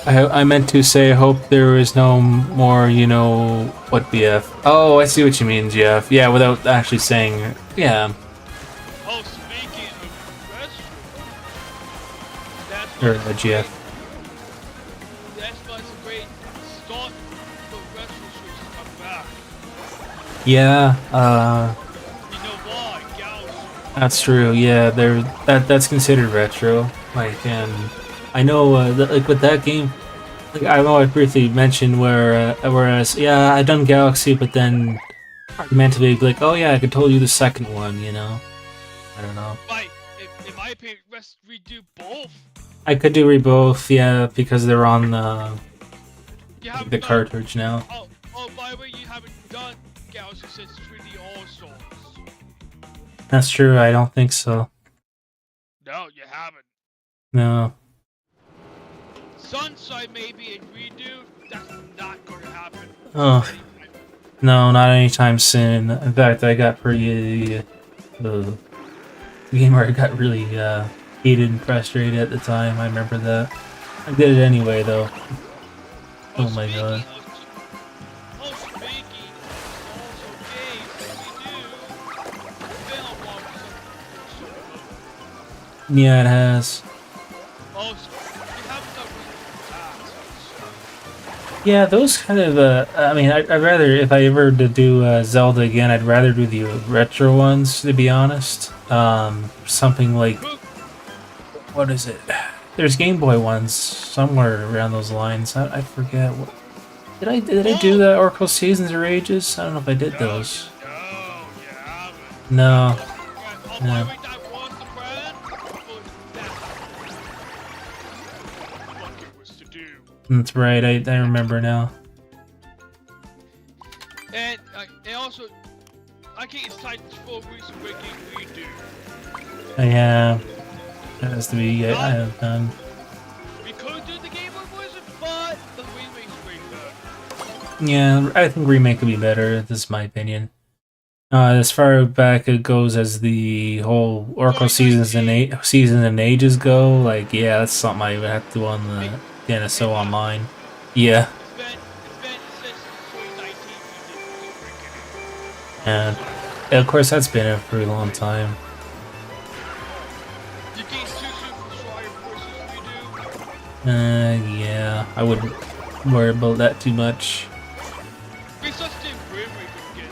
Speaker 2: to do?
Speaker 1: I meant to say I hope there is no more, you know, what BF. Oh, I see what you mean, Jeff. Yeah, without actually saying, yeah.
Speaker 2: Oh, speaking of retro, that's
Speaker 1: Or
Speaker 2: why
Speaker 1: GF.
Speaker 2: that's why it's a great start for retro shows to come back.
Speaker 1: Yeah,
Speaker 2: You know why? Gals.
Speaker 1: that's true. Yeah, that's considered retro. Like, and I know, like with that game, like I know I briefly mentioned whereas yeah, I done Galaxy, but then argumentatively like, oh yeah, I could totally do the second one, you know. I don't know.
Speaker 2: Right, in my opinion, let's redo both.
Speaker 1: I could do both, yeah, because they're on the
Speaker 2: You
Speaker 1: cartridge now.
Speaker 2: Oh, by the way, you haven't done Galaxy since 3D All Stars.
Speaker 1: That's true. I don't think so.
Speaker 2: No, you haven't.
Speaker 1: No.
Speaker 2: Sunshine maybe and redo. That's not going to happen.
Speaker 1: Oh. No, not anytime soon. In fact, I got pretty the game where I got really heated and frustrated at the time. I remember that. I did it anyway, though. Oh my god. Yeah, it has.
Speaker 2: Also, you haven't done that,
Speaker 1: Yeah, those kind of. I mean, I'd rather if I ever to do Zelda again, I'd rather do the retro ones. To be honest, something like
Speaker 2: so.
Speaker 1: what is it? There's Game Boy ones somewhere around those lines. I forget. Did I do
Speaker 2: Oh!
Speaker 1: the Oracle Seasons or Ages? I don't know if I did
Speaker 2: No,
Speaker 1: those.
Speaker 2: you haven't.
Speaker 1: No.
Speaker 2: Oh, by
Speaker 1: No.
Speaker 2: the way, that was the brand, but that's what it was to do.
Speaker 1: That's right. I remember now.
Speaker 2: And also, I think it's time for Reason Breaking redo.
Speaker 1: Yeah, that has to be. I
Speaker 2: Not,
Speaker 1: have done.
Speaker 2: we could do the Game Boy version, but the remake's way better.
Speaker 1: Yeah, I think remake would be better. This is my opinion. As far back it goes as the whole Oracle seasons and ages go, like yeah, that's something I would have to do on the NSO online. Yeah,
Speaker 2: It's been since 2019 we did Reason Breaking.
Speaker 1: and of course that's been a pretty long time.
Speaker 2: You think it's too soon for Schreier versus
Speaker 1: Yeah, I wouldn't worry about that too much.
Speaker 2: we such a remake again.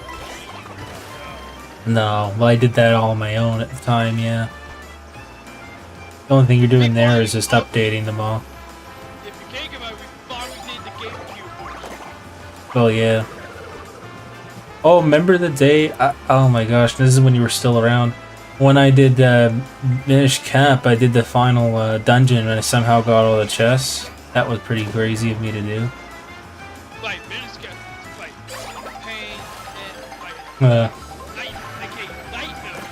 Speaker 1: No, well I did that all on my own at the time. Yeah, the only thing you're doing there is just updating them all.
Speaker 2: If you think about it, we finally did the GameCube version.
Speaker 1: Well, yeah. Oh, remember the day? Oh my gosh, this is when you were still around. When I did Minish Cap, I did the final dungeon and I somehow got all the chests. That was pretty crazy of me to do.
Speaker 2: Like, Miniscap, like, pain, and, like,
Speaker 1: Uh,
Speaker 2: night mode.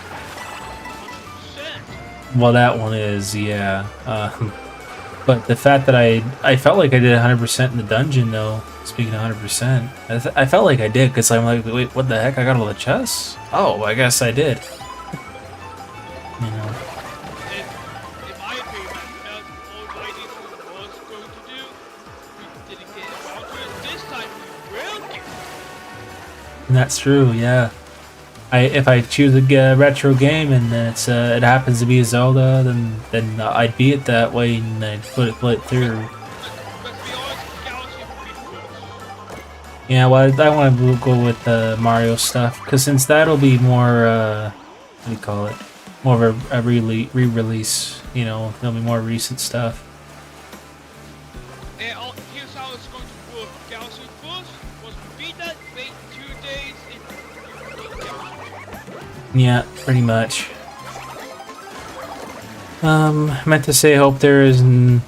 Speaker 2: 100%.
Speaker 1: well, that one is, yeah. But the fact that I felt like I did 100% in the dungeon, though. Speaking of 100%, I felt like I did because I'm like, wait, what the heck? I got all the chests? Oh, I guess I did. You know.
Speaker 2: And, in my opinion, that's all I was going to do. We didn't get around to it. This time, we will get it.
Speaker 1: And that's true, yeah. If I choose a retro game and it happens to be a Zelda, then I'd beat it that way and I'd put it through.
Speaker 2: Let's be honest, Galaxy would be first.
Speaker 1: Yeah, well, I want to go with Mario stuff because since that'll be more what do you call it? More of a re-release. You know, there'll be more recent stuff.
Speaker 2: And here's how it's going to work. Galaxy first was beat that, wait 2 days, and you get Galaxy.
Speaker 1: Yeah, pretty much. Meant to say, hope there is in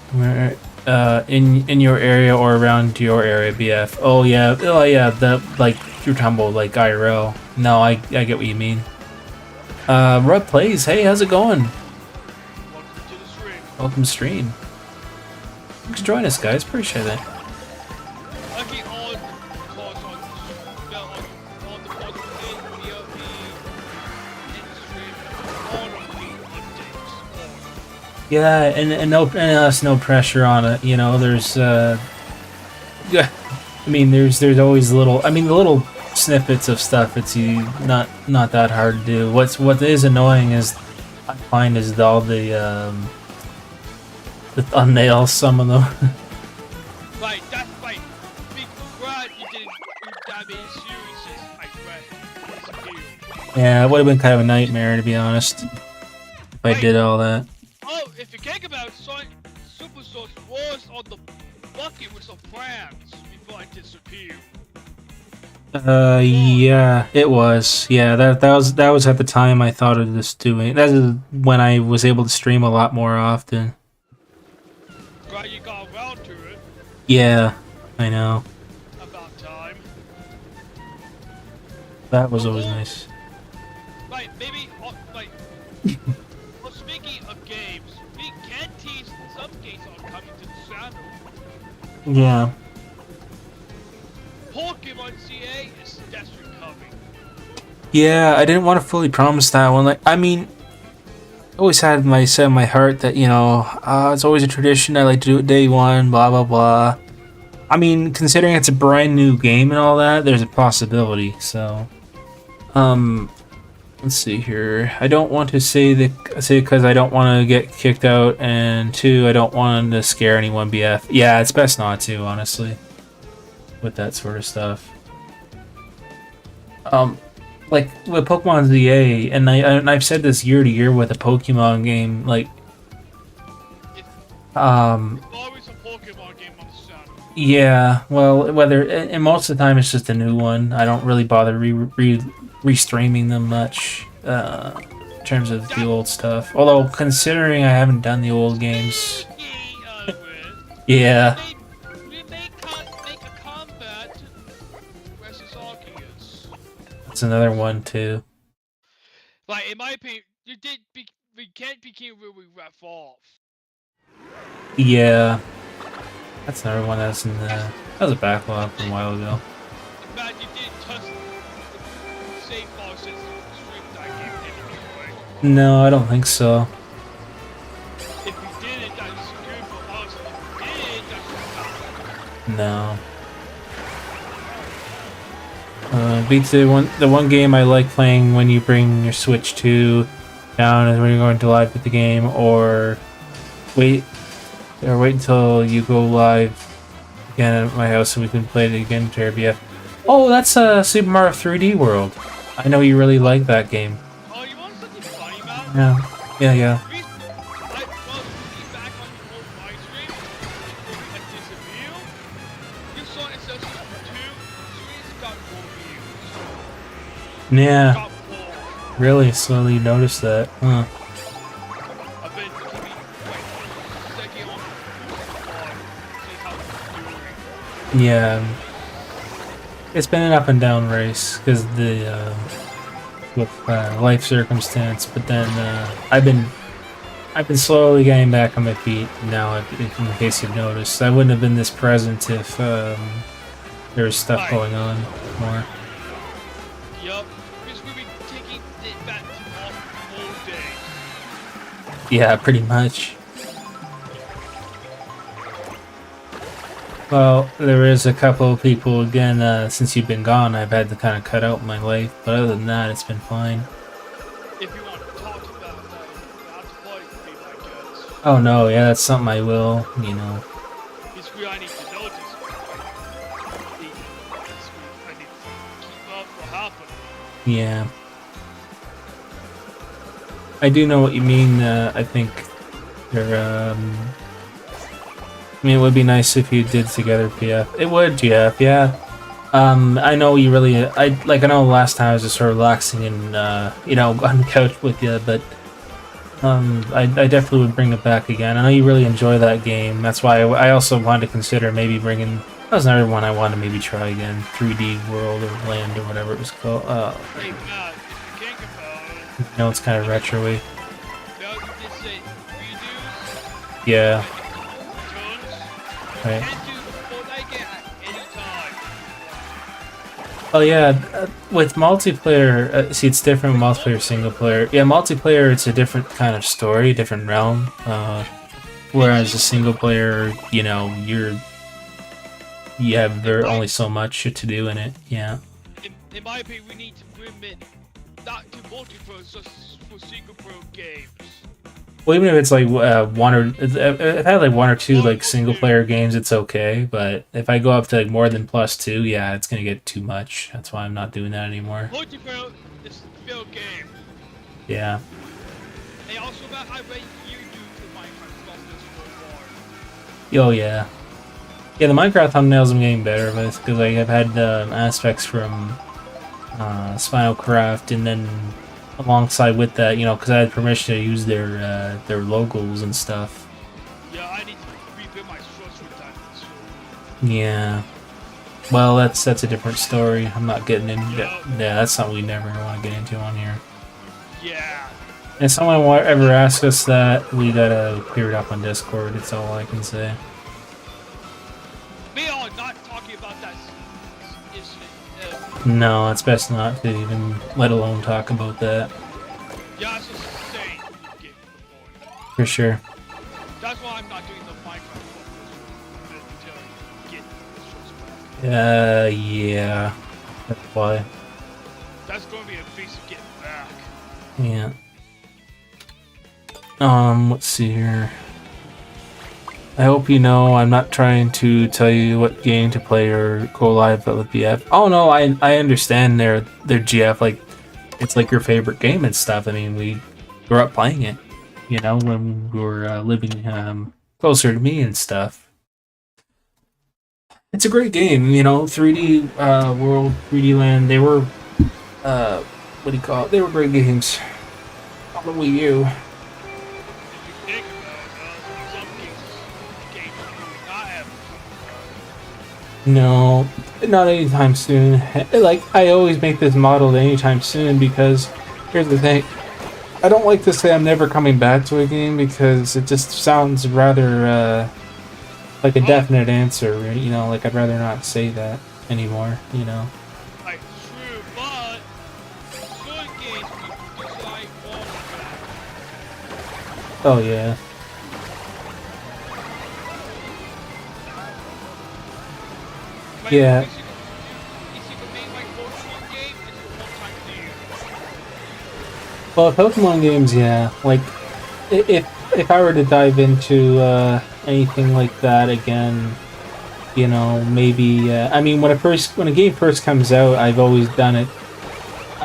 Speaker 1: your area or around your area, BF. Oh yeah, the like you're talking about like IRL. No, I get what you mean. Rub Plays, hey, how's it going?
Speaker 2: Welcome to the stream.
Speaker 1: Welcome to stream. Thanks for joining us, guys. Appreciate it.
Speaker 2: Lucky all the calls on the positive video in the stream, all of the updates.
Speaker 1: Yeah, and that's no pressure on it. You know, there's yeah, I mean, there's always the little snippets of stuff. It's not that hard to do. What is annoying is I find is all the thumbnails. Some of them.
Speaker 2: Like, that's like, big glad you didn't do that many series, I read.
Speaker 1: Yeah, it would have been kind of a nightmare to be honest if I did all that.
Speaker 2: Oh, if you think about it, Sonic Superstars was on the bucket with some friends before I disappeared.
Speaker 1: Yeah, it was. Yeah, that was at the time I thought of this doing. That is when I was able to stream a lot more often.
Speaker 2: Glad you got around to it.
Speaker 1: Yeah, I know.
Speaker 2: About time.
Speaker 1: That was always nice.
Speaker 2: Like, maybe, like, well, speaking of games, we can tease some games are coming to the channel.
Speaker 1: Yeah.
Speaker 2: Pokemon CA is definitely coming.
Speaker 1: Yeah, I didn't want to fully promise that one. Like, I mean, I always had set in my heart that, you know, it's always a tradition. I like to do it day one, blah, blah, blah. I mean, considering it's a brand new game and all that, there's a possibility, so. Let's see here. I don't want to say because I don't want to get kicked out, and 2, I don't want to scare anyone. BF. Yeah, it's best not to, honestly, with that sort of stuff. Like with Pokemon ZA, and I've said this year to year with a Pokemon game, like,
Speaker 2: It's
Speaker 1: um,
Speaker 2: always a Pokemon game on the channel.
Speaker 1: yeah, well, and most of the time it's just a new one. I don't really bother restreaming them much, in terms of the old stuff. Although, considering I haven't done the old games, yeah,
Speaker 2: We make a combat versus Arceus.
Speaker 1: that's another one too.
Speaker 2: Like, in my opinion, we can't begin where we left off.
Speaker 1: Yeah, that's another one that's in the that was a backlog from a while ago.
Speaker 2: In fact, you didn't touch the save file since you streamed that game anyway.
Speaker 1: No, I don't think so.
Speaker 2: If you didn't, that's good for us. If you did, that's good.
Speaker 1: No. Beats the one game I like playing when you bring your Switch 2 down is when you're going to live with the game, or wait until you go live again at my house so we can play it again to RBF. Oh, that's Super Mario 3D World. I know you really like that game.
Speaker 2: Oh, you want something funny about it?
Speaker 1: Yeah.
Speaker 2: Well, back on the old live stream, like this review, you saw it says 2 streams got 4 views.
Speaker 1: Yeah.
Speaker 2: Got 4.
Speaker 1: Really slowly noticed that. Huh.
Speaker 2: I've been keeping, like, checking on see how it's doing.
Speaker 1: Yeah. It's been an up and down race because the with life circumstance, but then I've been slowly getting back on my feet now. In case you've noticed, I wouldn't have been this present if there was stuff going on more.
Speaker 2: Yup, because we've been taking it back to all days.
Speaker 1: Yeah, pretty much. Well, there is a couple of people again. Since you've been gone, I've had to kind of cut out my life, but other than that, it's been fine.
Speaker 2: If you want to talk about that, you have to play with me, my guys.
Speaker 1: Oh no, yeah, that's something I will. You know.
Speaker 2: It's where I need to know this. I need to keep up what happened.
Speaker 1: Yeah. I do know what you mean. I think they're. I mean, it would be nice if you did together, PF. It would, GF, yeah. I know you really. I know last time I was just sort of relaxing and you know, on the couch with you, but I definitely would bring it back again. I know you really enjoy that game. That's why I also wanted to consider maybe bringing. That was another one I wanted to maybe try again. 3D World or Land or whatever it was called.
Speaker 2: Hey, Matt, if you think about it.
Speaker 1: You know, it's kind of retro-y.
Speaker 2: Well, you did say redos.
Speaker 1: Yeah.
Speaker 2: Returns.
Speaker 1: Right.
Speaker 2: And do Fortnite game at any time.
Speaker 1: Oh yeah, with multiplayer, see, it's different with multiplayer, single player. Yeah, multiplayer, it's a different kind of story, different realm. Whereas a single player, you know, you have only so much to do in it. Yeah.
Speaker 2: In my opinion, we need to limit not to multiplayer, just for single player games.
Speaker 1: Well, even if it's like one or if I had like one or two like single player games, it's okay. But if I go up to like more than +2, yeah, it's gonna get too much. That's why I'm not doing that anymore.
Speaker 2: Multiplayer is still a game.
Speaker 1: Yeah.
Speaker 2: And also, Matt, I rate you do to Minecraft stuff this so far.
Speaker 1: Oh yeah. Yeah, the Minecraft thumbnails I'm getting better with because like, I've had aspects from Spinal Craft, and then alongside with that, you know, because I had permission to use their logos and stuff.
Speaker 2: Yeah, I need to rebuild my structure with that.
Speaker 1: Yeah. Well, that's a different story. I'm not getting into that. Yeah, that's something we never want to get into on here.
Speaker 2: Yeah.
Speaker 1: If someone ever asks us that, we gotta clear it up on Discord. It's all I can say.
Speaker 2: We are not talking about that issue.
Speaker 1: No, it's best not to even, let alone talk about that.
Speaker 2: Yeah, it's just saying you get the point.
Speaker 1: For sure.
Speaker 2: That's why I'm not doing the Minecraft until you get the structure back.
Speaker 1: Yeah. That's why.
Speaker 2: That's going to be a piece to get back.
Speaker 1: Yeah. Let's see here. I hope you know I'm not trying to tell you what game to play or go live with BF. Oh no, I understand their GF, like it's like your favorite game and stuff. I mean, we grew up playing it, you know, when we were living closer to me and stuff. It's a great game, you know. 3D World, 3D Land. They were what do you call it? They were great games on the Wii U.
Speaker 2: If you think about it, some games do not have.
Speaker 1: No, not anytime soon. Like, I always make this model anytime soon because here's the thing. I don't like to say I'm never coming back to a game because it just sounds rather like a definite answer, you know, like I'd rather not say that anymore, you know.
Speaker 2: Like, true, but good games you decide all
Speaker 1: Oh, yeah.
Speaker 2: like,
Speaker 1: Yeah.
Speaker 2: If you can make like Pokemon game, it's one time to you.
Speaker 1: Well, Pokemon games, yeah. Like, if I were to dive into anything like that again, you know, maybe. I mean, when a game first comes out, I've always done it.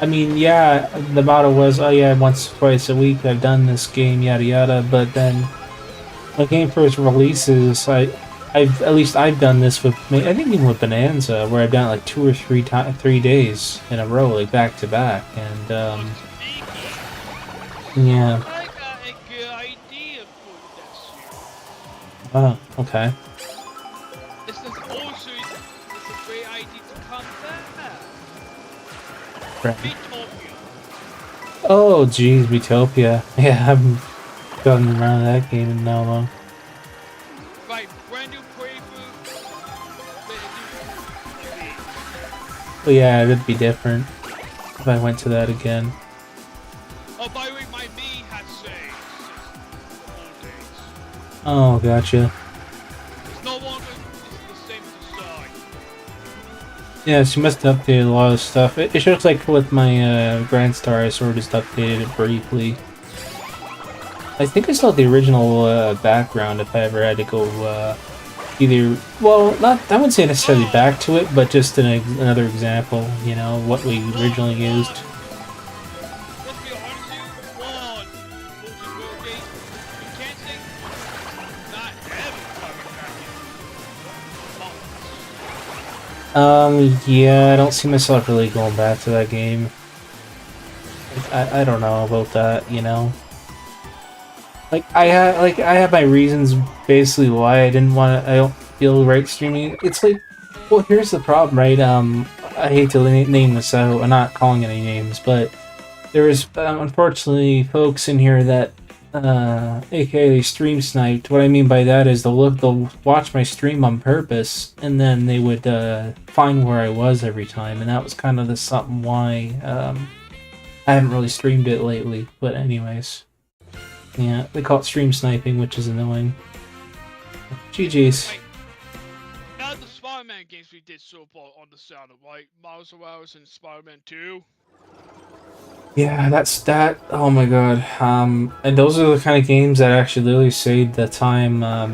Speaker 1: I mean, yeah, the motto was, oh yeah, once or twice a week I've done this game, yada yada. But then, when a game first releases, at least I've done this with, I think even with Bonanza, where I've done it like 2 or 3 days in a row, like back to back, and yeah.
Speaker 2: I got a good idea for this year.
Speaker 1: Oh, okay.
Speaker 2: This is also it's a great idea to come back.
Speaker 1: Right.
Speaker 2: Utopia.
Speaker 1: Oh, geez, Utopia. Yeah, I haven't gotten around to that game in no long.
Speaker 2: Right, brand new playthrough.
Speaker 1: But yeah, it'd be different if I went to that again.
Speaker 2: Oh, by the way, my me has saved since the old days.
Speaker 1: Oh, gotcha.
Speaker 2: It's no longer the same as the side.
Speaker 1: Yeah, she must have updated a lot of stuff. It looks like with my Grand Star, I sort of just updated it briefly. I think I still have the original background if I ever had to go either, well, not, I wouldn't say necessarily back to it, but just another example, you know, what we originally used.
Speaker 2: Let's be honest with you, one, multiplayer game, you can't say not ever coming back in.
Speaker 1: Yeah, I don't see myself really going back to that game. I don't know about that, you know. Like I have my reasons basically why I don't feel right streaming. It's like, well, here's the problem, right? I hate to name this out. I'm not calling any names, but there is unfortunately folks in here that aka they stream sniped. What I mean by that is they'll watch my stream on purpose, and then they would find where I was every time, and that was kind of the something why I haven't really streamed it lately. But anyways. Yeah, they call it stream sniping, which is annoying. GG's.
Speaker 2: Like, out of the Spider-Man games we did so far on the sound of, like Miles Morales and Spider-Man 2.
Speaker 1: Yeah, that. Oh my god. And those are the kind of games that actually literally saved the time. I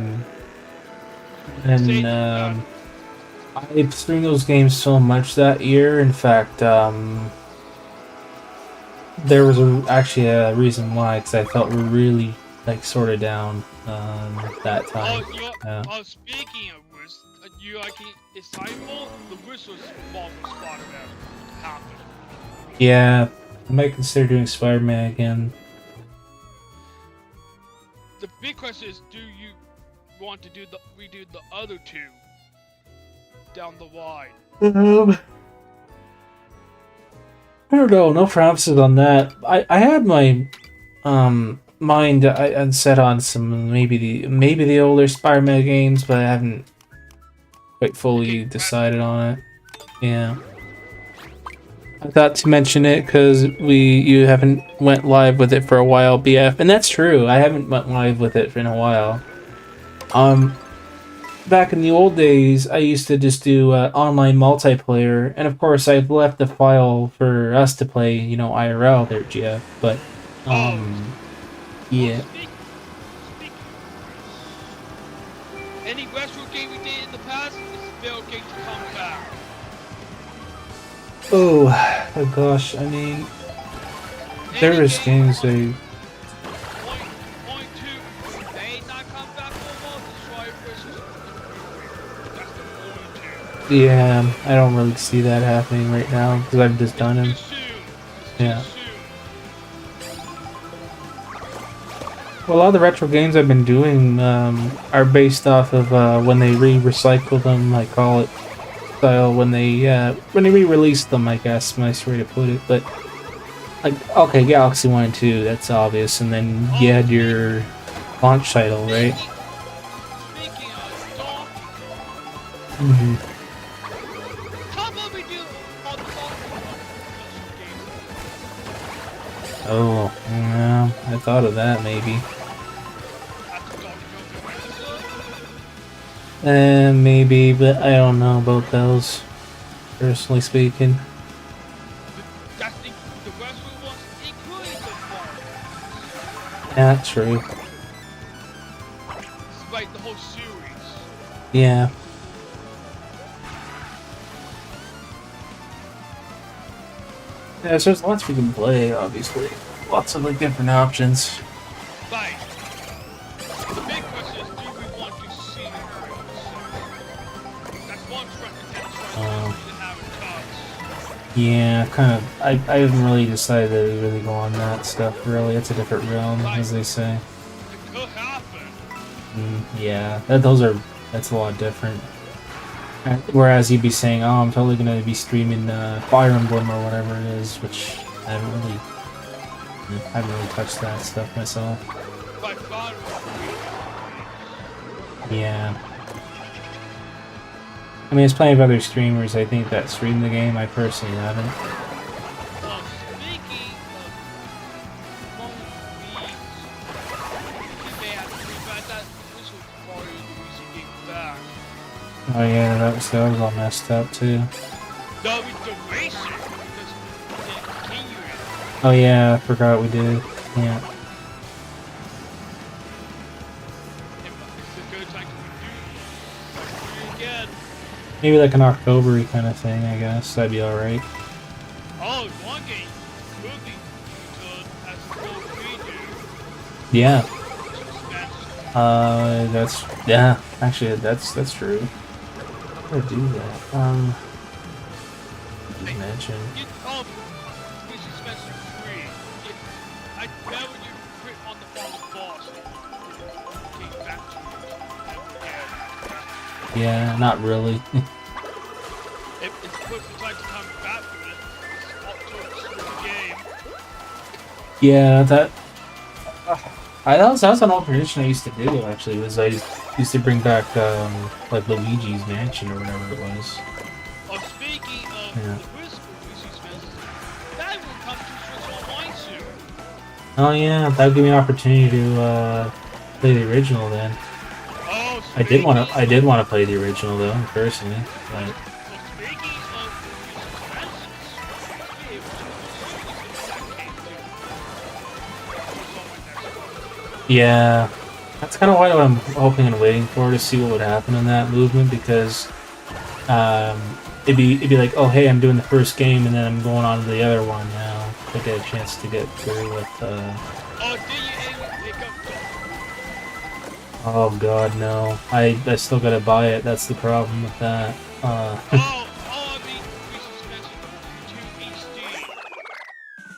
Speaker 1: streamed those games so much that year. In fact, there was actually a reason why, because I felt really like sort of down that time.
Speaker 2: Speaking of which, you like it's Titanfall. The wish was small for Spider-Man to happen.
Speaker 1: Yeah, I might consider doing Spider-Man again.
Speaker 2: The big question is, do you want to redo the other two down the line?
Speaker 1: I don't know, no promises on that. I had my mind I'd set on some maybe the older Spider-Man games, but I haven't quite fully decided on it. Yeah. I thought to mention it because you haven't went live with it for a while, BF, and that's true. I haven't went live with it in a while. back in the old days, I used to just do online multiplayer, and of course, I've left the file for us to play, you know, IRL there, Jeff. But,
Speaker 2: Oh,
Speaker 1: yeah.
Speaker 2: speaking of any retro game we did in the past is still going to come back.
Speaker 1: Oh gosh, I mean, there
Speaker 2: Any
Speaker 1: is
Speaker 2: game
Speaker 1: games they.
Speaker 2: point two may not come back for a while. Destroy versus that's the point two.
Speaker 1: Yeah, I don't really see that happening right now because I've just done
Speaker 2: Too
Speaker 1: him.
Speaker 2: soon.
Speaker 1: Yeah.
Speaker 2: Too soon.
Speaker 1: Well, a lot of the retro games I've been doing are based off of when they recycle them, I call it style, when they re-release them, I guess, nice way to put it. But like, okay, Galaxy 1 and 2, that's obvious, and then you had your launch title, right?
Speaker 2: Speaking of Donkey
Speaker 1: Mm-hmm.
Speaker 2: how about we do all the games?
Speaker 1: Oh, yeah, I thought of that maybe.
Speaker 2: After Donkey Kong episode?
Speaker 1: Maybe, but I don't know about those, personally speaking.
Speaker 2: That's the wrestling ones, including the Mario.
Speaker 1: Yeah, true.
Speaker 2: It's like the whole series.
Speaker 1: Yeah. Yeah, so there's lots we can play, obviously. Lots of like different options.
Speaker 2: Like, the big question is, do we want to see it? That's one front Nintendo to have it touch.
Speaker 1: Yeah, kind of. I haven't really decided to really go on that stuff, really. It's a different realm, as they say.
Speaker 2: It could happen.
Speaker 1: Yeah, that's a lot different. Whereas you'd be saying, oh, I'm totally gonna be streaming Fire Emblem or whatever it is, which I haven't really touched that stuff myself.
Speaker 2: By far,
Speaker 1: Yeah. I mean, there's plenty of other streamers, I think, that stream the game. I personally haven't.
Speaker 2: speaking of movies, you may have to rewrite that this was Mario Luigi getting back.
Speaker 1: Oh yeah, that was all messed up too.
Speaker 2: No, it's the racing because we didn't continue it.
Speaker 1: Oh yeah, I forgot we did. Yeah.
Speaker 2: It's a good time to do it again.
Speaker 1: Maybe like an October-y kind of thing, I guess. That'd be alright.
Speaker 2: Oh, one game could be good as a full redo.
Speaker 1: Yeah.
Speaker 2: Suspense.
Speaker 1: Yeah, actually that's true. How do I do that? You mentioned.
Speaker 2: Which is Spencer free. I bet when you quit on the final boss, it came back to you.
Speaker 1: Yeah, not really.
Speaker 2: It's worth the time to come back to it. It's October the game.
Speaker 1: Yeah, that was an old tradition I used to do. Actually, was I used to bring back like Luigi's Mansion or whatever it was.
Speaker 2: Oh, speaking of
Speaker 1: Yeah.
Speaker 2: the Whisper Luigi's Mansion, that will come to Switch Online soon.
Speaker 1: Oh yeah, that would give me an opportunity to play the original then.
Speaker 2: Oh,
Speaker 1: I did want to play the original though, personally. But
Speaker 2: Well, speaking of Luigi's Mansion, be able to that game too. It's on my next one.
Speaker 1: yeah, that's kind of what I'm hoping and waiting for, to see what would happen in that movement, because it'd be like, oh hey, I'm doing the first game and then I'm going on to the other one now. I get a chance to get through with.
Speaker 2: Oh, did you ever pick up
Speaker 1: Oh god, no! I still gotta buy it. That's the problem with that.
Speaker 2: I mean, Luigi's Mansion 2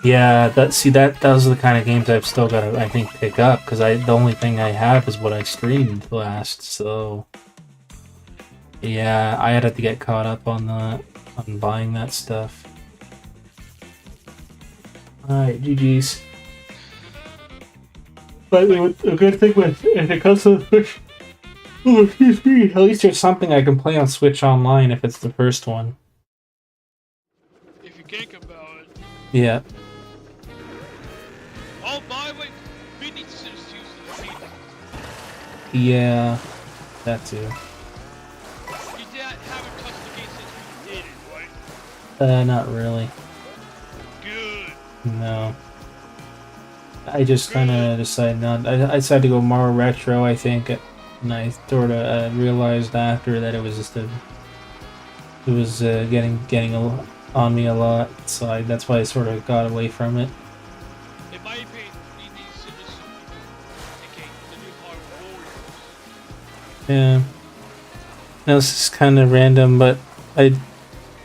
Speaker 2: HD.
Speaker 1: Yeah, those are the kind of games I've still got to, I think, pick up, because the only thing I have is what I streamed last. So yeah, I had to get caught up on buying that stuff. All right, GG's. But a good thing if it comes to the Switch, oh, excuse me, at least there's something I can play on Switch Online if it's the first one.
Speaker 2: If you think about it.
Speaker 1: Yeah.
Speaker 2: Oh, by the way, we need to use the season.
Speaker 1: Yeah, that too. Not really.
Speaker 2: Good.
Speaker 1: No. I just kind of decided not. I decided to go more retro, I think, and I sort of realized after that it was just it was on me a lot, so that's why I sort of got away from it.
Speaker 2: In my opinion, he needs to just okay, the new Mario Warriors.
Speaker 1: Yeah. Now this is kind of random, but I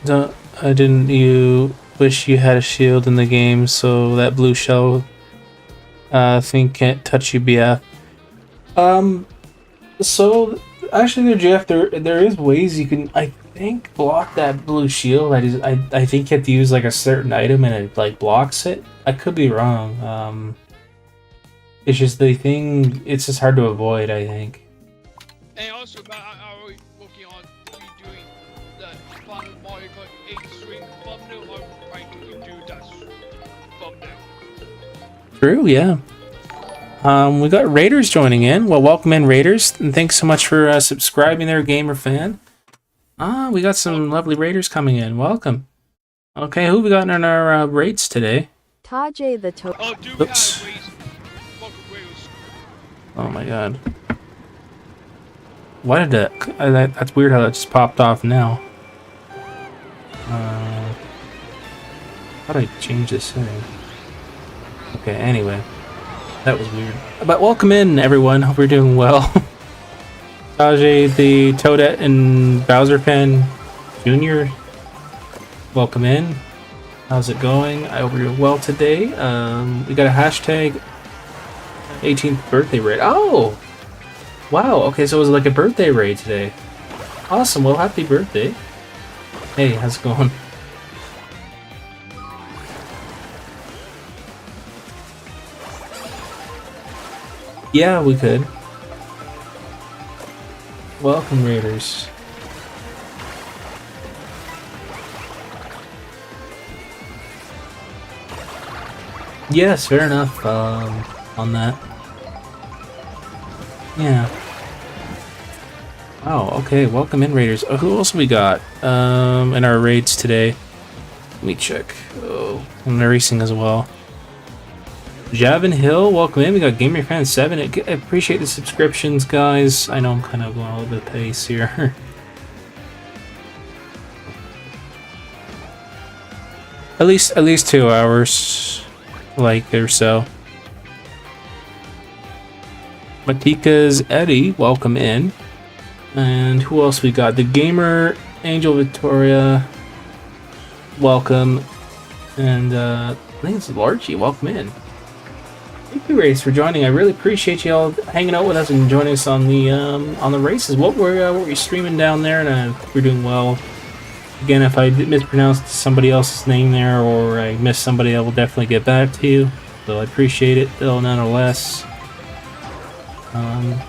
Speaker 1: didn't you wish you had a shield in the game so that blue shell thing can't touch you, BF. So actually, there, Jeff, there is ways you can, I think, block that blue shield. I think you have to use like a certain item and it like blocks it. I could be wrong. It's just the thing. It's just hard to avoid, I think.
Speaker 2: And also, I'm working on redoing the final Mario Kart 8 string thumbnail. I'm trying to do that thumbnail.
Speaker 1: True, yeah. We got Raiders joining in. Well, welcome in, Raiders, and thanks so much for subscribing there, gamer fan. We got some lovely Raiders coming in. Welcome. Okay, who we got in our raids today?
Speaker 3: Tajay the to.
Speaker 2: Oh, do we
Speaker 1: Oops.
Speaker 2: have rails?
Speaker 1: Oh my god. Why did that? That's weird how that just popped off now. How do I change this setting? Okay, anyway. That was weird. But welcome in, everyone. Hope you're doing well. Tajay, the Toadette and Bowser fan Jr. Welcome in. How's it going? I hope you're well today. We got a hashtag 18th birthday raid. Oh! Wow, okay, so it was like a birthday raid today. Awesome, well, happy birthday. Hey, how's it going? Yeah, we could. Welcome, Raiders. Yes, fair enough, on that. Yeah. Oh, okay, welcome in, Raiders. Oh, who else we got, in our raids today? Let me check. Oh, I'm racing as well. Javin Hill, welcome in. We got Gamer Fan 7. I appreciate the subscriptions, guys. I know I'm kind of going a little bit of pace here. at least 2 hours, like or so. Matika's Eddie, welcome in. And who else we got? The Gamer Angel Victoria, welcome. And I think it's Larchie, welcome in. Thank you, Race, for joining. I really appreciate you all hanging out with us and joining us on the races. What were you streaming down there? And we're doing well. Again, if I mispronounced somebody else's name there or I missed somebody, I will definitely get back to you. So I appreciate it, though, nonetheless.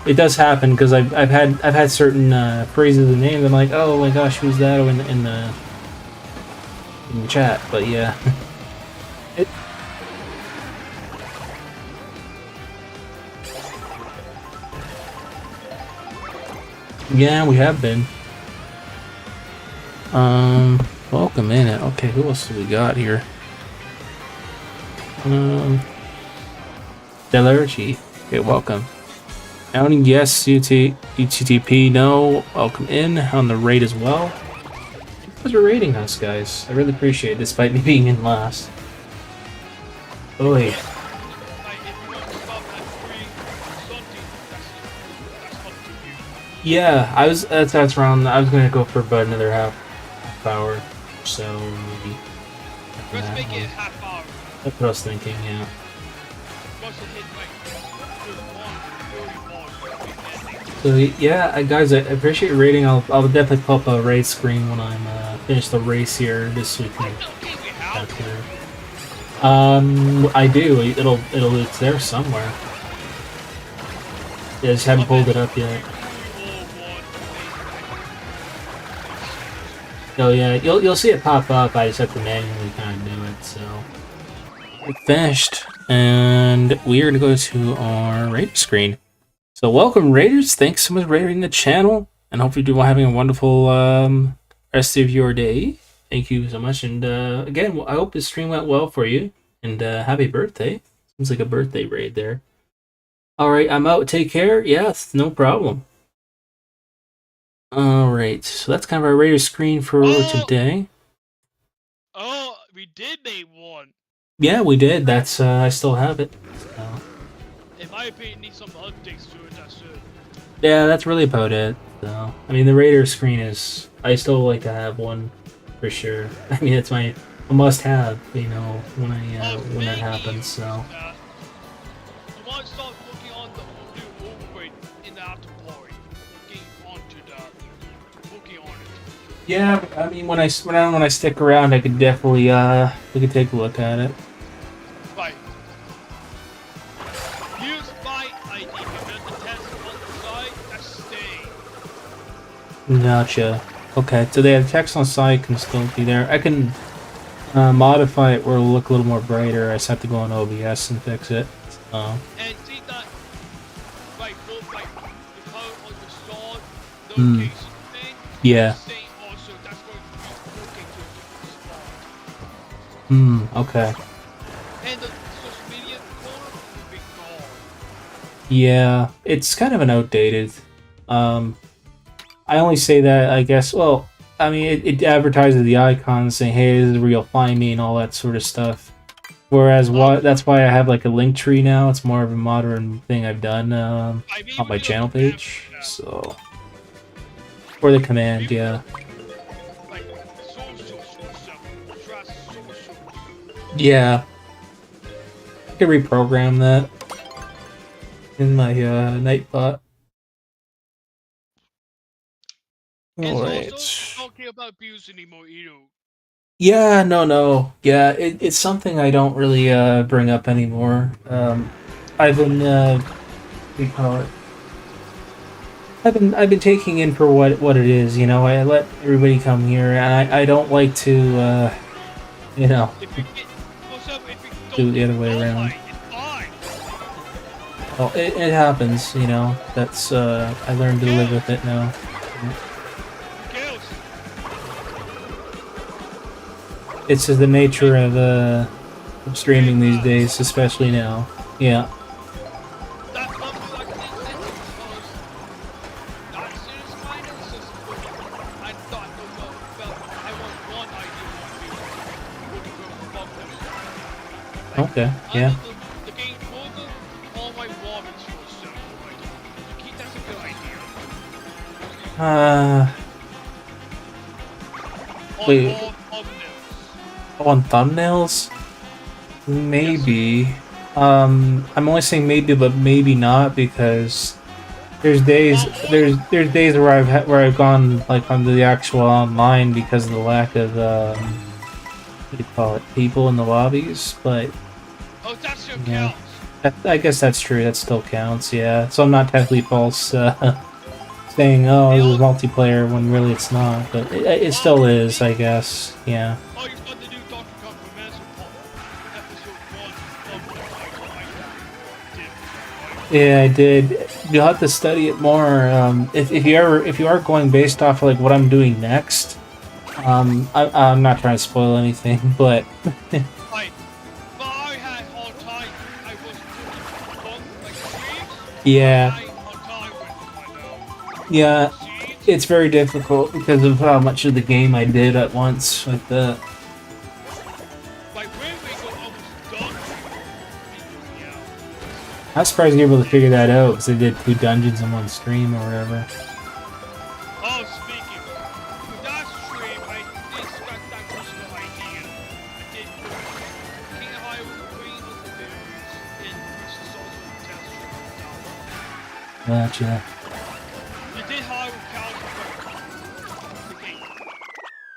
Speaker 1: It does happen because I've had certain phrases and names. I'm like, oh my gosh, who's that? Oh, in the chat, but yeah. Yeah, we have been. Welcome in it. Okay, who else do we got here? Deluxe. Okay, welcome. Outing, yes. UTTP, no. Welcome in on the raid as well. Thanks for raiding us, guys. I really appreciate it, despite me being in last. Oh, yeah. Yeah, that's around. I was gonna go for about another half hour or so, maybe.
Speaker 2: Let's make it half hour.
Speaker 1: That's what I was thinking, yeah. So yeah, guys, I appreciate your rating. I'll definitely pop a raid screen when I'm finish the race here this weekend. I do. It's there somewhere. Yeah, I just haven't pulled it up yet. Oh yeah, you'll see it pop up. I just have to manually kind of do it. So we're finished, and we are gonna go to our raid screen. So welcome, Raiders. Thanks so much for rating the channel, and hope you're having a wonderful rest of your day. Thank you so much. And again, I hope this stream went well for you. And happy birthday. Seems like a birthday raid there. All right, I'm out. Take care. Yes, no problem. All right, so that's kind of our radar screen for today.
Speaker 2: Oh, we did make one.
Speaker 1: Yeah, we did. That's I still have it. So.
Speaker 2: In my opinion, needs some updates to it. That's it.
Speaker 1: Yeah, that's really about it. So, I mean, the radar screen is. I still like to have one, for sure. I mean, it's my a must-have. You know, when that happens. So.
Speaker 2: You want to start looking on the new upgrade in the after party. Getting onto that. Looking on it.
Speaker 1: Yeah, I mean, when I stick around, I could definitely we could take a look at it.
Speaker 2: Right. Use my ID. Remember the test on the side. That's stay.
Speaker 1: Gotcha. Okay, so they have text on the side can still be there. I can modify it where it'll look a little more brighter. I just have to go on OBS and fix it.
Speaker 2: And see that, right, both like the color on the sword, location thing.
Speaker 1: Yeah.
Speaker 2: Same also, that's going to be looking to a different spot.
Speaker 1: Okay.
Speaker 2: And the social media corner will be gone.
Speaker 1: Yeah, it's kind of an outdated. I only say that, I guess, well, I mean, it advertises the icons saying, hey, this is real, find me, and all that sort of stuff. Whereas, that's why I have, like, a link tree now. It's more of a modern thing I've done on my channel page, so... Or the command, yeah.
Speaker 2: Like, social.
Speaker 1: Yeah. I could reprogram that in my Nightbot. Alright.
Speaker 2: Also, don't care about abuse anymore, either.
Speaker 1: Yeah, no. Yeah, it's something I don't really bring up anymore. I've been what do you call it? I've been taking in for what it is, you know. I let everybody come here, and I don't like to you know, do it the other way around. Well, it happens, you know. That's I learned to live with it now. It's just the nature of streaming these days, especially now. Yeah. Okay, yeah. Wait. On thumbnails? Maybe. I'm only saying maybe, but maybe not, because there's days where I've gone like onto the actual online because of the lack of what do you call it, people in the lobbies, but
Speaker 2: that still
Speaker 1: yeah.
Speaker 2: counts.
Speaker 1: I guess that's true, that still counts, yeah. So I'm not technically false saying, oh, this is multiplayer when really it's not, but it still is, I guess, yeah.
Speaker 2: Oh, you got the new Donkey Kong episode 1.
Speaker 1: Yeah, I did. You'll have to study it more. If you are going based off of, like, what I'm doing next, I'm not trying to spoil anything, but yeah, it's very difficult because of how much of the game I did at once with the. I'm surprised you're able to figure that out because they did 2 dungeons in one stream or whatever.
Speaker 2: Oh, speaking of that stream, I did scratch that original idea. I did King of High with the Queen of the Fairies in versus also the test stream.
Speaker 1: Gotcha.
Speaker 2: You did High with Calvin the King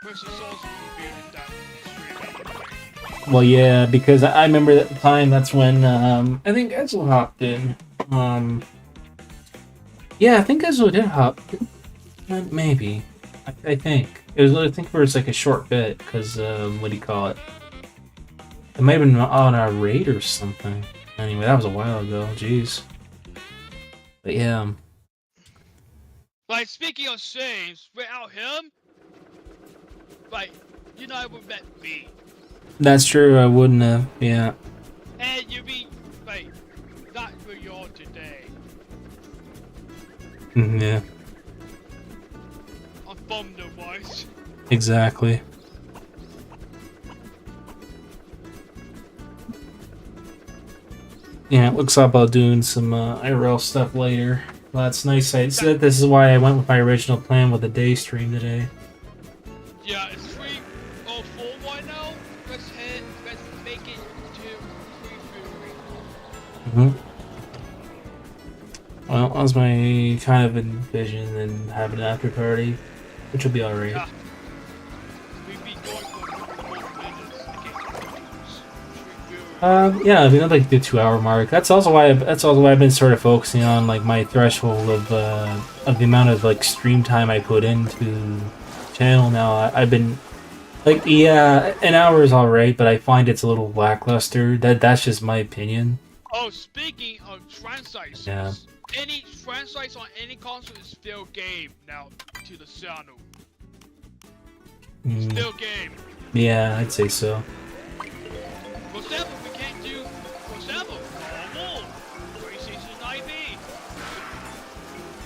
Speaker 2: versus also the Fairies in that stream.
Speaker 1: Well, yeah, because I remember at the time that's when I think Ezra hopped in. Yeah, I think Ezra did hop. Maybe. I think it was. I think it was like a short bit because what do you call it? It might have been on our raid or something. Anyway, that was a while ago. Jeez. But yeah.
Speaker 2: Like, speaking of Saints, without him, like, you never met me.
Speaker 1: That's true. I wouldn't have. Yeah.
Speaker 2: And you be like, not where you are today.
Speaker 1: Yeah.
Speaker 2: On thumbnail wise.
Speaker 1: Exactly. Yeah, it looks like about doing some IRL stuff later. Well, that's nice. This is why I went with my original plan with a day stream today.
Speaker 2: Yeah, it's 3:04 right now. Let's make it to 3:30.
Speaker 1: Well, that was my kind of envision and having an after party, which will be alright.
Speaker 2: Yeah. We'll be going for 4 minutes.
Speaker 1: Yeah, I mean, I'd like to do 2 hour mark. That's also why I've been sort of focusing on like my threshold of the amount of like stream time I put into the channel now. I've been like, yeah, an hour is alright, but I find it's a little lackluster. That's just my opinion.
Speaker 2: Oh, speaking of franchises,
Speaker 1: Yeah.
Speaker 2: any franchise on any console is still game now to the channel. Still game.
Speaker 1: Yeah, I'd say so.
Speaker 2: For example, we can't do, for example, normal PlayStation IV.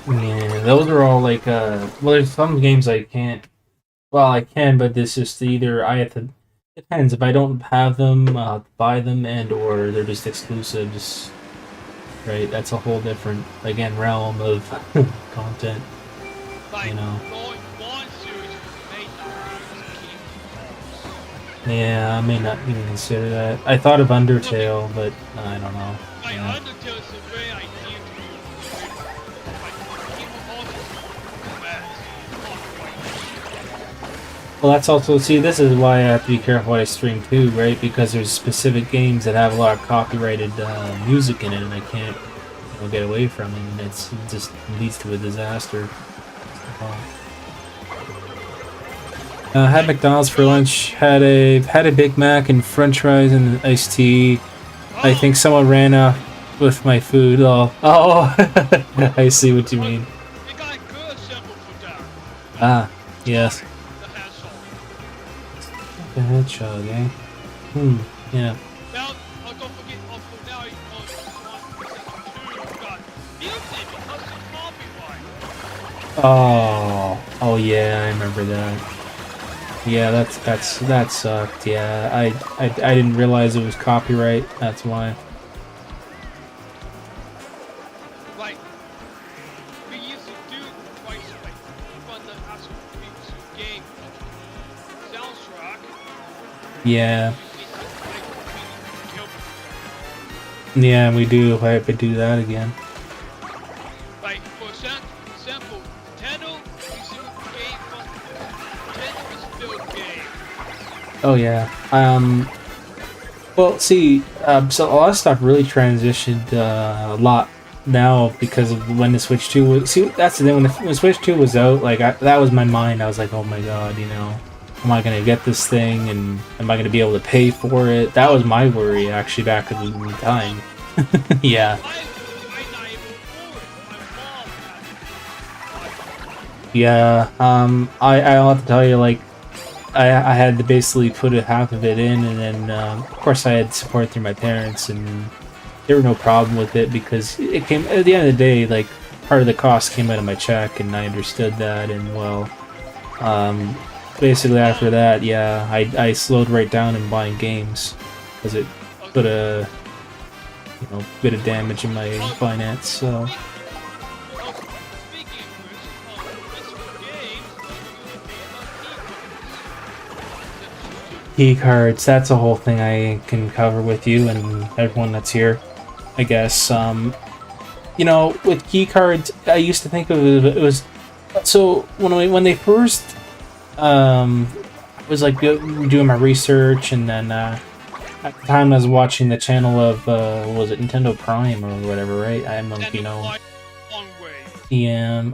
Speaker 1: Yeah, those are all like, well, there's some games I can't. Well, I can, but it's just either I have to. Depends. If I don't have them, I'll buy them, or they're just exclusives. Right, that's a whole different, again, realm of content.
Speaker 2: Like,
Speaker 1: you know.
Speaker 2: One series may not
Speaker 1: Yeah, I may not even consider that. I thought of Undertale, but I don't know.
Speaker 2: Like,
Speaker 1: Yeah.
Speaker 2: Undertale is a very idea to do. Like, people also
Speaker 1: Well, that's also, see, this is why I have to be careful what I stream too, right? Because there's specific games that have a lot of copyrighted music in it, and I can't get away from it, and it just leads to a disaster. Had McDonald's for lunch. Had a Big Mac and French fries and iced tea. I think someone ran off with my food. Oh, I see what you mean.
Speaker 2: They got a good sample for that.
Speaker 1: Ah, yes.
Speaker 2: The
Speaker 1: Hedgehog, eh? Yeah.
Speaker 2: Now, don't forget, also now, got music because of copyright.
Speaker 1: Oh yeah, I remember that. Yeah, that sucked. Yeah, I didn't realize it was copyright. That's why.
Speaker 2: Like, we used to do twice, like, from the actual game soundtrack.
Speaker 1: Yeah. Yeah, we do. I have to do that again.
Speaker 2: Like, for example, Nintendo game from Nintendo is still game.
Speaker 1: Oh yeah. Well, see, so a lot of stuff really transitioned a lot now because of when the Switch 2 was. See, that's the thing. When the Switch 2 was out, like that was my mind. I was like, oh my god, am I gonna get this thing, and am I gonna be able to pay for it? That was my worry actually back at the time. Yeah. Yeah. I'll have to tell you, like, I had to basically put half of it in, and then of course I had support through my parents, and there were no problem with it because it came at the end of the day. Like, part of the cost came out of my check, and I understood that, and well, basically after that, yeah, I slowed right down in buying games because it put a bit of damage in my finance. So. Key cards, that's a whole thing I can cover with you and everyone that's here, I guess. With key cards, I used to think of it was so when they first I was like doing my research, and then at the time I was watching the channel of was it Nintendo Prime or whatever, right? I'm like,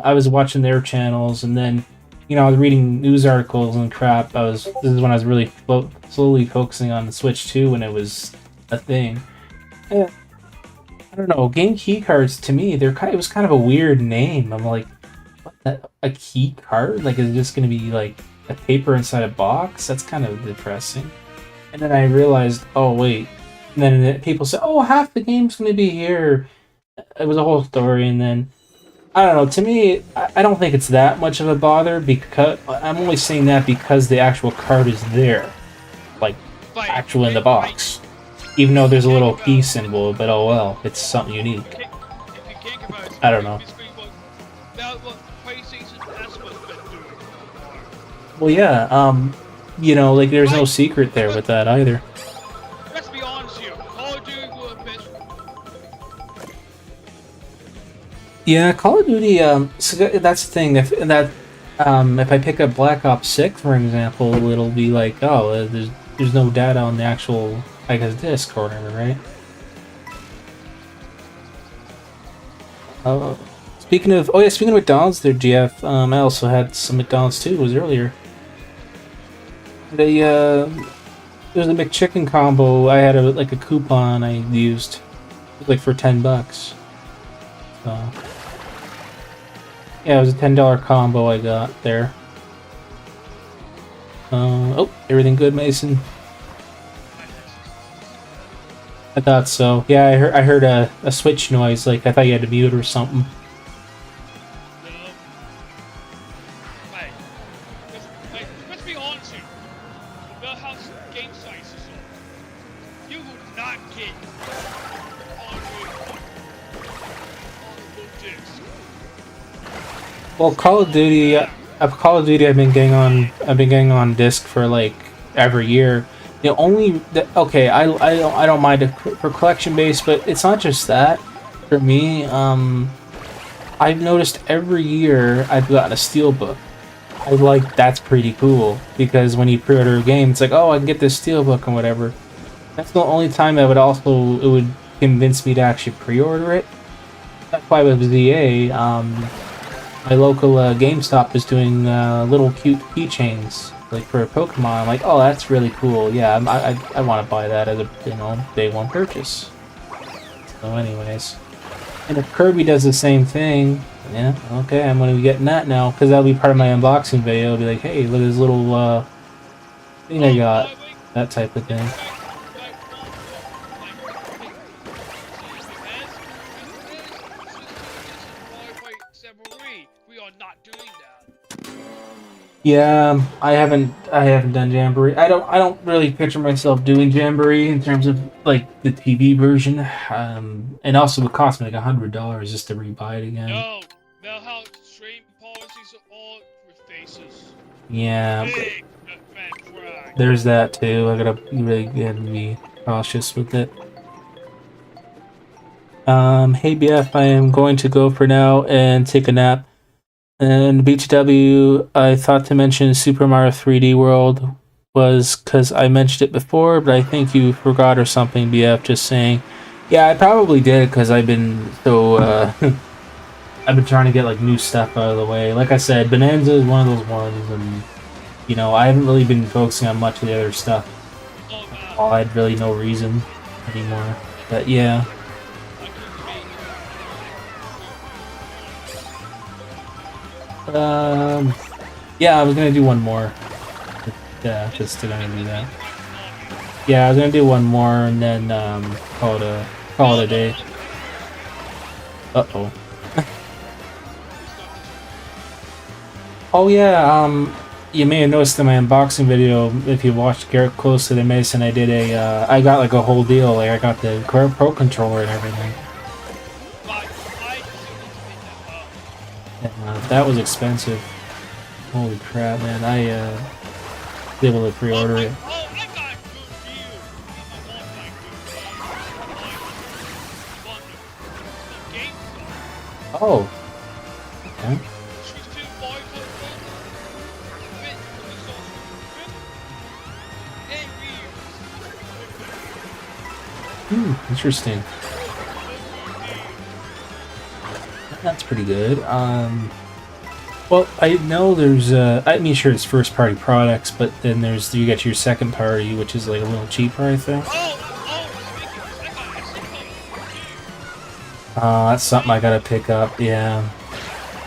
Speaker 1: I was watching their channels, and then I was reading news articles and crap. This is when I was really slowly focusing on the Switch 2 when it was a thing. And, I don't know, game key cards to me, it was kind of a weird name. I'm like, what, a key card? Like, is it just gonna be like a paper inside a box. That's kind of depressing. And then I realized, oh wait. And then people said, oh, half the game's gonna be here. It was a whole story, and then I don't know. To me, I don't think it's that much of a bother because I'm only saying that because the actual card is there, like actual in the box. Even though there's a little key symbol, but oh well, it's something unique. I don't know. Well, yeah, you know, like there's no secret there with that either.
Speaker 2: Let's be honest here. Call of Duty will bitch.
Speaker 1: Yeah, Call of Duty. So that's the thing. If I pick up Black Ops 6, for example, it'll be like, oh, there's no data on the actual, I guess, disc or whatever, right? Speaking of McDonald's, there, GF. I also had some McDonald's too. It was earlier. There's a McChicken combo. I had a coupon I used, like for $10. So yeah, it was a $10 combo I got there. Oh, everything good, Mason? I thought so. Yeah, I heard a switch noise. Like I thought you had to mute or something.
Speaker 2: Let's be honest here. The house game sizes are. You will not get on disc.
Speaker 1: Well, Call of Duty, I've been getting on disc for like every year. Okay, I don't mind it for collection base, but it's not just that. For me, I've noticed every year I've gotten a steelbook. That's pretty cool because when you pre-order a game, it's like, oh, I can get this steelbook and whatever. That's the only time it would convince me to actually pre-order it. That's why with ZA, my local GameStop is doing little cute keychains like for a Pokemon. I'm like, oh, that's really cool. Yeah, I want to buy that as a day one purchase. So, anyways, and if Kirby does the same thing, yeah, okay, I'm gonna be getting that now because that'll be part of my unboxing video. I'll be like, hey, look at this little thing I got, that type of thing.
Speaker 2: We are not doing that.
Speaker 1: Yeah, I haven't done Jamboree. I don't really picture myself doing Jamboree in terms of like the TV version. And also it cost me like $100 just to rebuy it again.
Speaker 2: No, how stream policies are all with faces.
Speaker 1: Yeah, there's that too. I gotta really be cautious with it. Hey BF, I am going to go for now and take a nap. And BTW, I thought to mention Super Mario 3D World was because I mentioned it before, but I think you forgot or something, BF, just saying. Yeah, I probably did because I've been so, I've been trying to get like new stuff out of the way. Like I said, Bonanza is one of those ones, and you know, I haven't really been focusing on much of the other stuff. I had really no reason anymore. But yeah. Yeah, I was gonna do one more. Yeah, just gonna do that. Yeah, I was gonna do one more and then call it a day. Uh-oh. Oh yeah, you may have noticed in my unboxing video, if you watched Garrett close to the Mason, I did I got like a whole deal, like I got the Pro controller and everything. That was expensive. Holy crap, man! I was able to pre-order it. Oh. Okay. Interesting. That's pretty good. Well, I know there's I mean, sure, it's first-party products, but then you get your second-party, which is like a little cheaper, I think. That's something I gotta pick up. Yeah.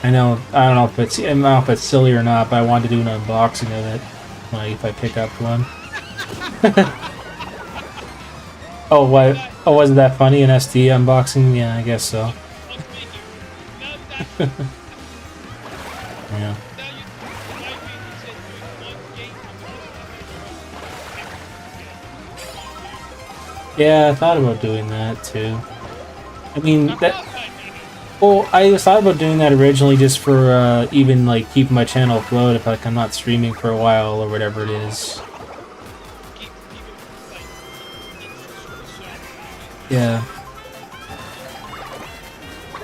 Speaker 1: I know. I don't know if it's. I don't know if it's silly or not, but I wanted to do an unboxing of it. Like if I pick up one. Oh, what?
Speaker 2: That,
Speaker 1: Oh, wasn't that funny? An SD unboxing? Yeah, I guess so.
Speaker 2: I'll speak you. Now that
Speaker 1: Yeah.
Speaker 2: now you might be considering one game
Speaker 1: Yeah, I thought about doing that too. I mean,
Speaker 2: That's
Speaker 1: that.
Speaker 2: not right, maybe.
Speaker 1: Well, I was thought about doing that originally just for even like keeping my channel afloat if like I'm not streaming for a while or whatever it is.
Speaker 2: Keep people like interested in the show.
Speaker 1: Yeah.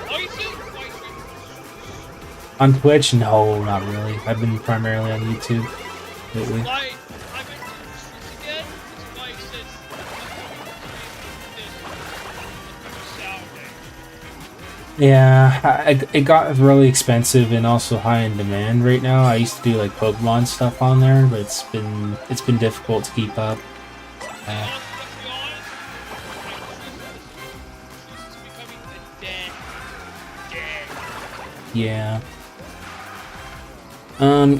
Speaker 2: Are you still quite streaming?
Speaker 1: On Twitch? No, not really. I've been primarily on YouTube lately.
Speaker 2: Like, I've been to the streets again. It's like since Saturday.
Speaker 1: Yeah, it got really expensive and also high in demand right now. I used to do like Pokemon stuff on there, but it's been difficult to keep up.
Speaker 2: And also, let's be honest, like, streets is becoming a dead.
Speaker 1: Yeah.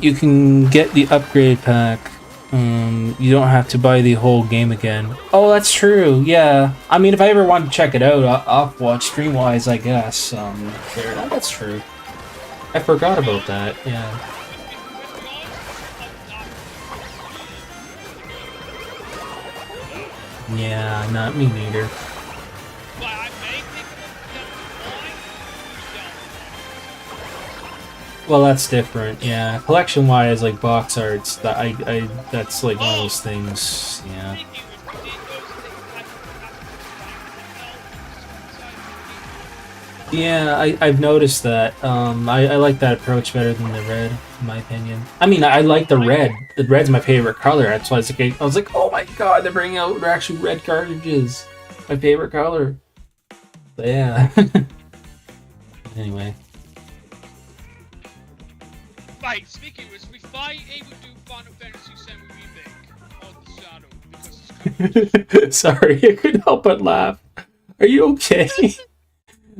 Speaker 1: You can get the upgrade pack. You don't have to buy the whole game again. Oh, that's true. Yeah. I mean, if I ever want to check it out, I'll watch stream-wise, I guess. There. That's true. I forgot about that. Yeah. Yeah, not me neither.
Speaker 2: But I may pick them online.
Speaker 1: Well, that's different. Yeah, collection-wise, like box arts, that I that's like one of those things. Yeah. Yeah, I've noticed that. I like that approach better than the red, in my opinion. I mean, I like the red. The red's my favorite color. That's why I was like, oh my god, they're actually red cartridges. My favorite color. But yeah. Anyway.
Speaker 2: Right, speaking of which, we finally able to do Final Fantasy VII Remake on the Shadow because it's coming.
Speaker 1: Sorry, I couldn't help but laugh. Are you okay?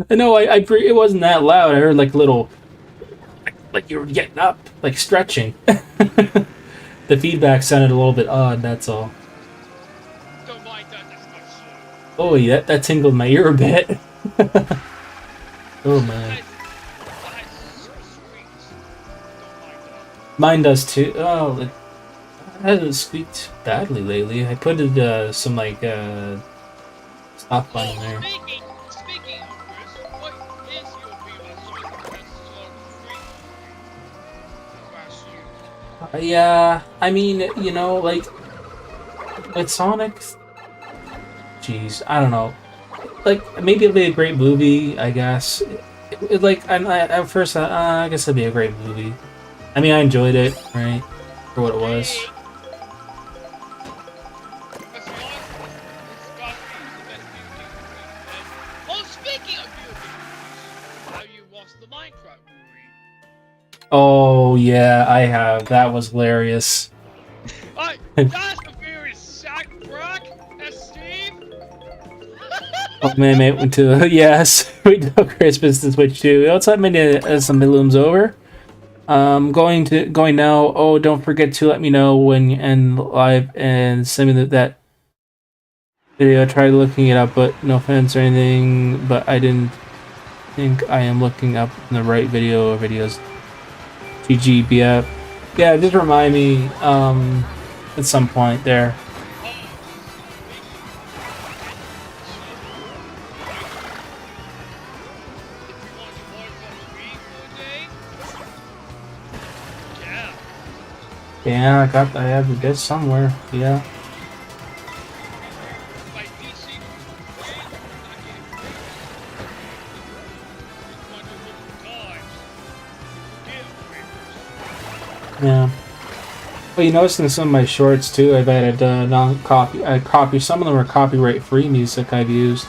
Speaker 1: No, it wasn't that loud. I heard like little, like you were getting up, like stretching. The feedback sounded a little bit odd. That's all.
Speaker 2: Don't mind that, that's not so.
Speaker 1: Oh, yeah, that tingled my ear a bit. Oh man, mine does too. Oh, it hasn't squeaked badly lately. I put it some like stop button there.
Speaker 2: Speaking of Chris, what is your favorite Sonic
Speaker 1: Yeah, I mean, you know, like with Sonic. Jeez, I don't know. Like maybe it'll be a great movie, I guess. Like at first, I guess it'd be a great movie. I mean, I enjoyed it, right, for what it was.
Speaker 2: Oh, speaking of beauty, have you watched the Minecraft movie?
Speaker 1: Oh yeah, I have. That was hilarious.
Speaker 2: Alright, that's the very sack Brock and Steve.
Speaker 1: Oh man, mate, went to yes, we know Christmas to Switch too. What's up, minute as the midlooms over? Going now. Oh, don't forget to let me know when you end live and send me that video. I tried looking it up, but no offense or anything, but I didn't think I am looking up the right video or videos. GGBF. Yeah, just remind me at some point there. Yeah, I have the disc somewhere. Yeah. Yeah. Well, you notice in some of my shorts too, I've added copy. Some of them are copyright-free music I've used.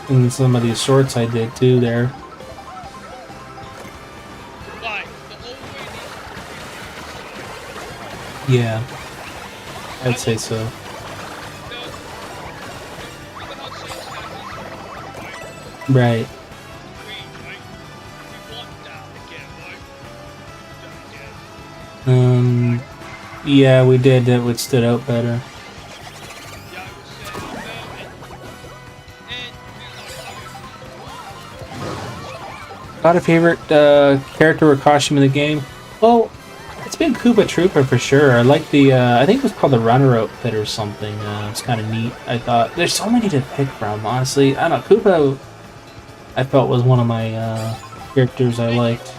Speaker 1: In some of these shorts I did too there. Yeah, I'd say so. Right. Yeah, we did. It would stood out better.
Speaker 2: Yeah, I would say and
Speaker 1: Got a favorite character or costume in the game? Well, it's been Koopa Troopa for sure. I like the, I think it was called the Runner outfit or something. It's kind of neat, I thought. There's so many to pick from, honestly. I don't know, Koopa, I felt was one of my characters I liked.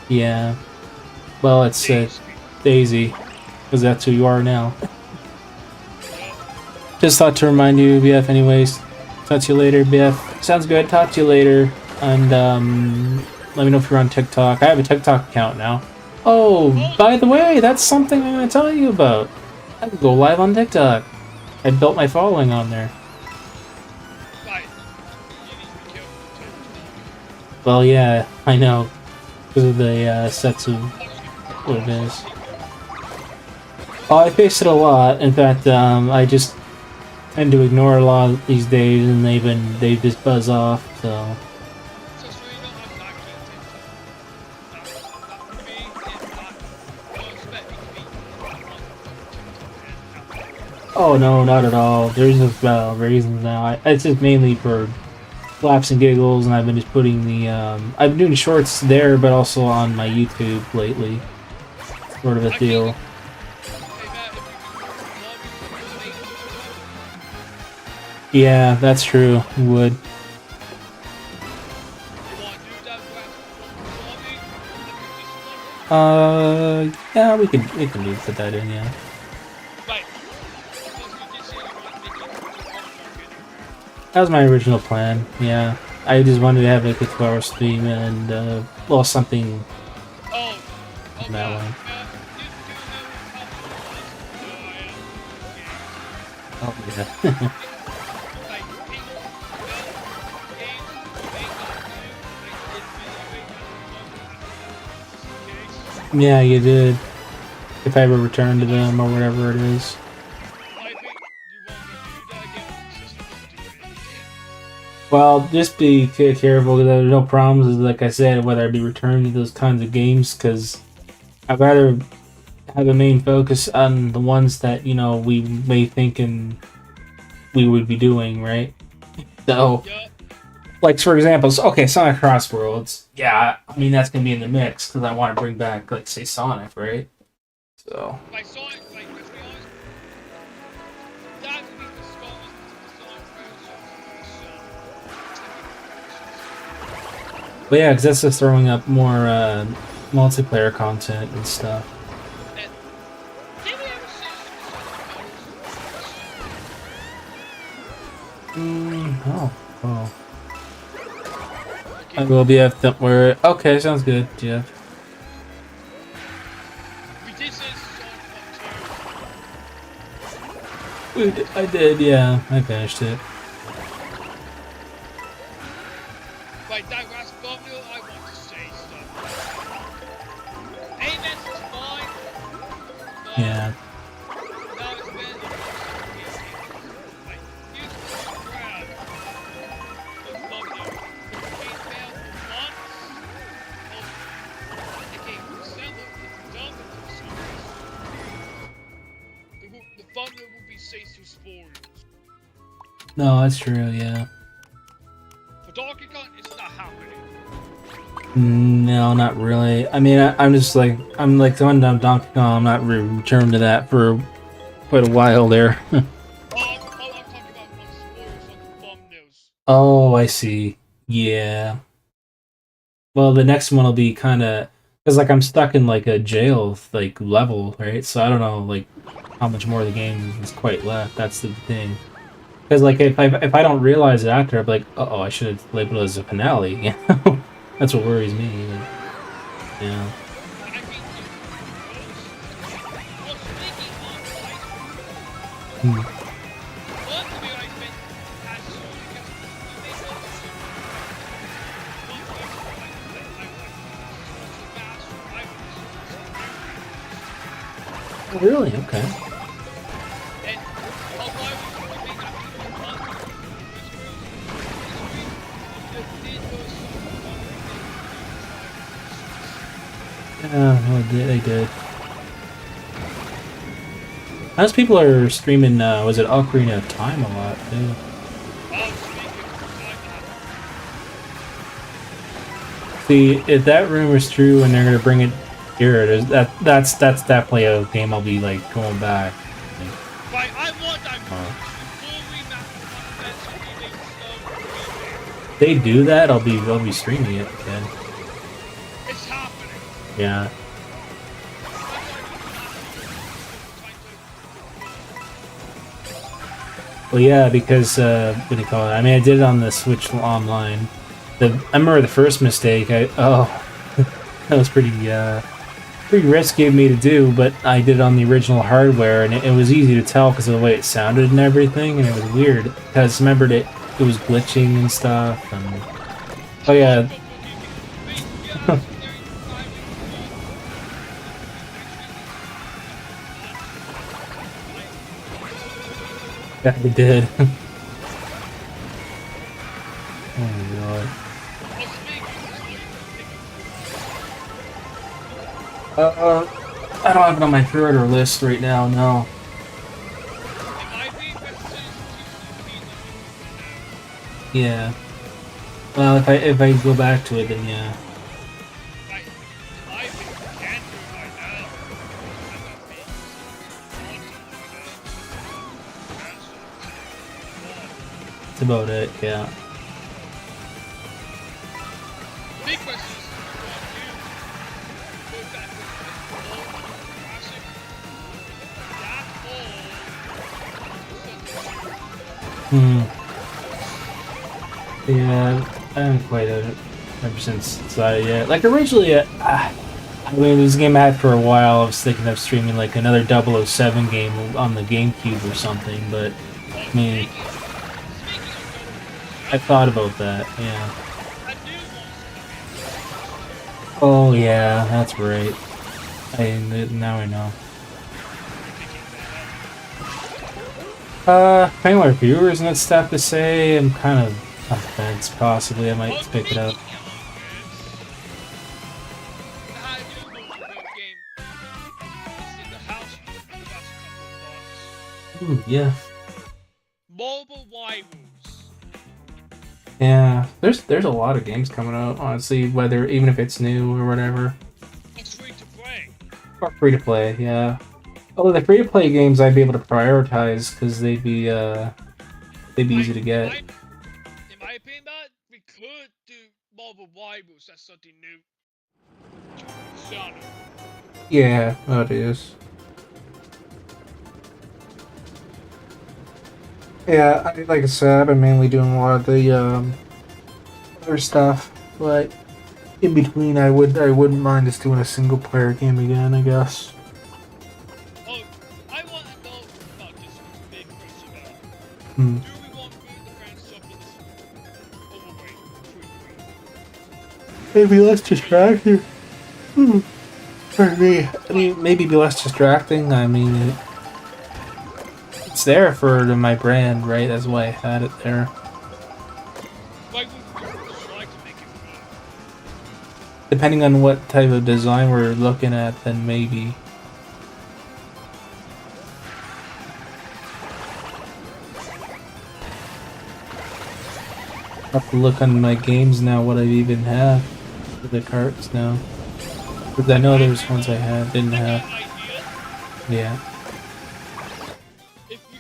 Speaker 1: Yeah. Well, it's Daisy, because that's who you are now. Just thought to remind you, BF, anyways. Talk to you later, BF. Sounds good. Talk to you later. And let me know if you're on TikTok. I have a TikTok account now. Oh, by the way, that's something I'm going to tell you about. I can go live on TikTok. I built my following on there. Well, yeah, I know. Because of the sets of what it is. Oh, I face it a lot. In fact, I just tend to ignore a lot these days, and they just buzz off. So. Oh no, not at all. There's no reasons now. It's just mainly for laughs and giggles, and I've been just putting the I've been doing shorts there, but also on my YouTube lately. Sort of a deal. Yeah, that's true. You would. Yeah, we can do put that in, yeah. That was my original plan, yeah. I just wanted to have like a 2-hour stream and, well, something that way. Oh, yeah. Yeah, you did. If I ever return to them or whatever it is. Well, just be careful because there's no problems, like I said, whether I be returning to those kinds of games, because I'd rather have a main focus on the ones that, you know, we may think and we would be doing, right? So, like, for example, okay, Sonic Cross Worlds. Yeah, I mean, that's going to be in the mix because I want to bring back, like, say, Sonic, right? So.
Speaker 2: Like Sonic, like, let's be honest, that would be the Sonic
Speaker 1: But yeah, because that's just throwing up more multiplayer content and stuff.
Speaker 2: And did we ever see
Speaker 1: Oh. I will be at the where. Okay, sounds good, Jeff.
Speaker 2: We did say Sonic
Speaker 1: I did, yeah. I finished it.
Speaker 2: Like that last thumbnail, I want to say stuff. Amen is fine.
Speaker 1: Yeah.
Speaker 2: Now it's been like here's the crowd. The thumbnail. It came down for months. It came from December. It's done with the series. The thumbnail will be safe to spoilers.
Speaker 1: No, that's true, yeah.
Speaker 2: For Donkey Kong, it's not happening.
Speaker 1: No, not really. I mean, I'm just like, I'm like the one down Donkey Kong. I'm not returned to that for quite a while there.
Speaker 2: I'm talking about on spoilers on the thumbnails.
Speaker 1: Oh, I see. Yeah. Well, the next one will be kind of, because like I'm stuck in like a jail like level, right? So I don't know like how much more of the game is quite left. That's the thing. Because like if I don't realize it after, I'm like, oh, I should have labeled it as a finale. You know? That's what worries me. Yeah. Oh, really? Okay. Well, they did. Most people are streaming, was it Ocarina of Time a lot, too? See, if that rumor is true and they're gonna bring it here, that's definitely a game I'll be, like, going back.
Speaker 2: Right, I want that
Speaker 1: they do that, I'll be streaming it again.
Speaker 2: It's happening.
Speaker 1: Yeah. Well, yeah, because what do you call it? I mean, I did it on the Switch Online. I remember the first mistake. That was pretty risky of me to do, but I did it on the original hardware, and it was easy to tell because of the way it sounded and everything, and it was weird because remember it was glitching and stuff. And oh yeah. Yeah, it did. Oh my god. I don't have it on my pre-order list right now, no. Yeah. Well, if I go back to it, then yeah. That's about it, yeah. Yeah, I haven't quite had it ever since decided yet. Like originally, I mean, this game I had for a while. I was thinking of streaming like another 007 game on the GameCube or something, but I mean, I thought about that. Yeah. Oh yeah, that's right. Now I know. Depending on reviewers and that stuff to say, I'm kind of on the fence. Possibly, I might pick it up. Yeah.
Speaker 2: Mobile rivals.
Speaker 1: Yeah, there's a lot of games coming out. Honestly, whether even if it's new or whatever.
Speaker 2: It's free to play.
Speaker 1: Or free to play, yeah. Although the free to play games I'd be able to prioritize because they'd be easy to get.
Speaker 2: In my opinion, we could do mobile rivals. That's something new.
Speaker 1: Yeah, that is. Yeah, like I said, I've been mainly doing a lot of the other stuff, but in between, I wouldn't mind just doing a single player game again, I guess.
Speaker 2: Oh, I want to know about this big question now.
Speaker 1: Hmm.
Speaker 2: Do we want to move the friends up in this overweight?
Speaker 1: Maybe less distracting. For me, I mean, maybe be less distracting. I mean, it's there for my brand, right? That's why I had it there.
Speaker 2: Why would we try to make it free?
Speaker 1: Depending on what type of design we're looking at, then maybe. I have to look on my games now what I even have for the carts now. Because I know there's ones I didn't have. Yeah.
Speaker 2: If we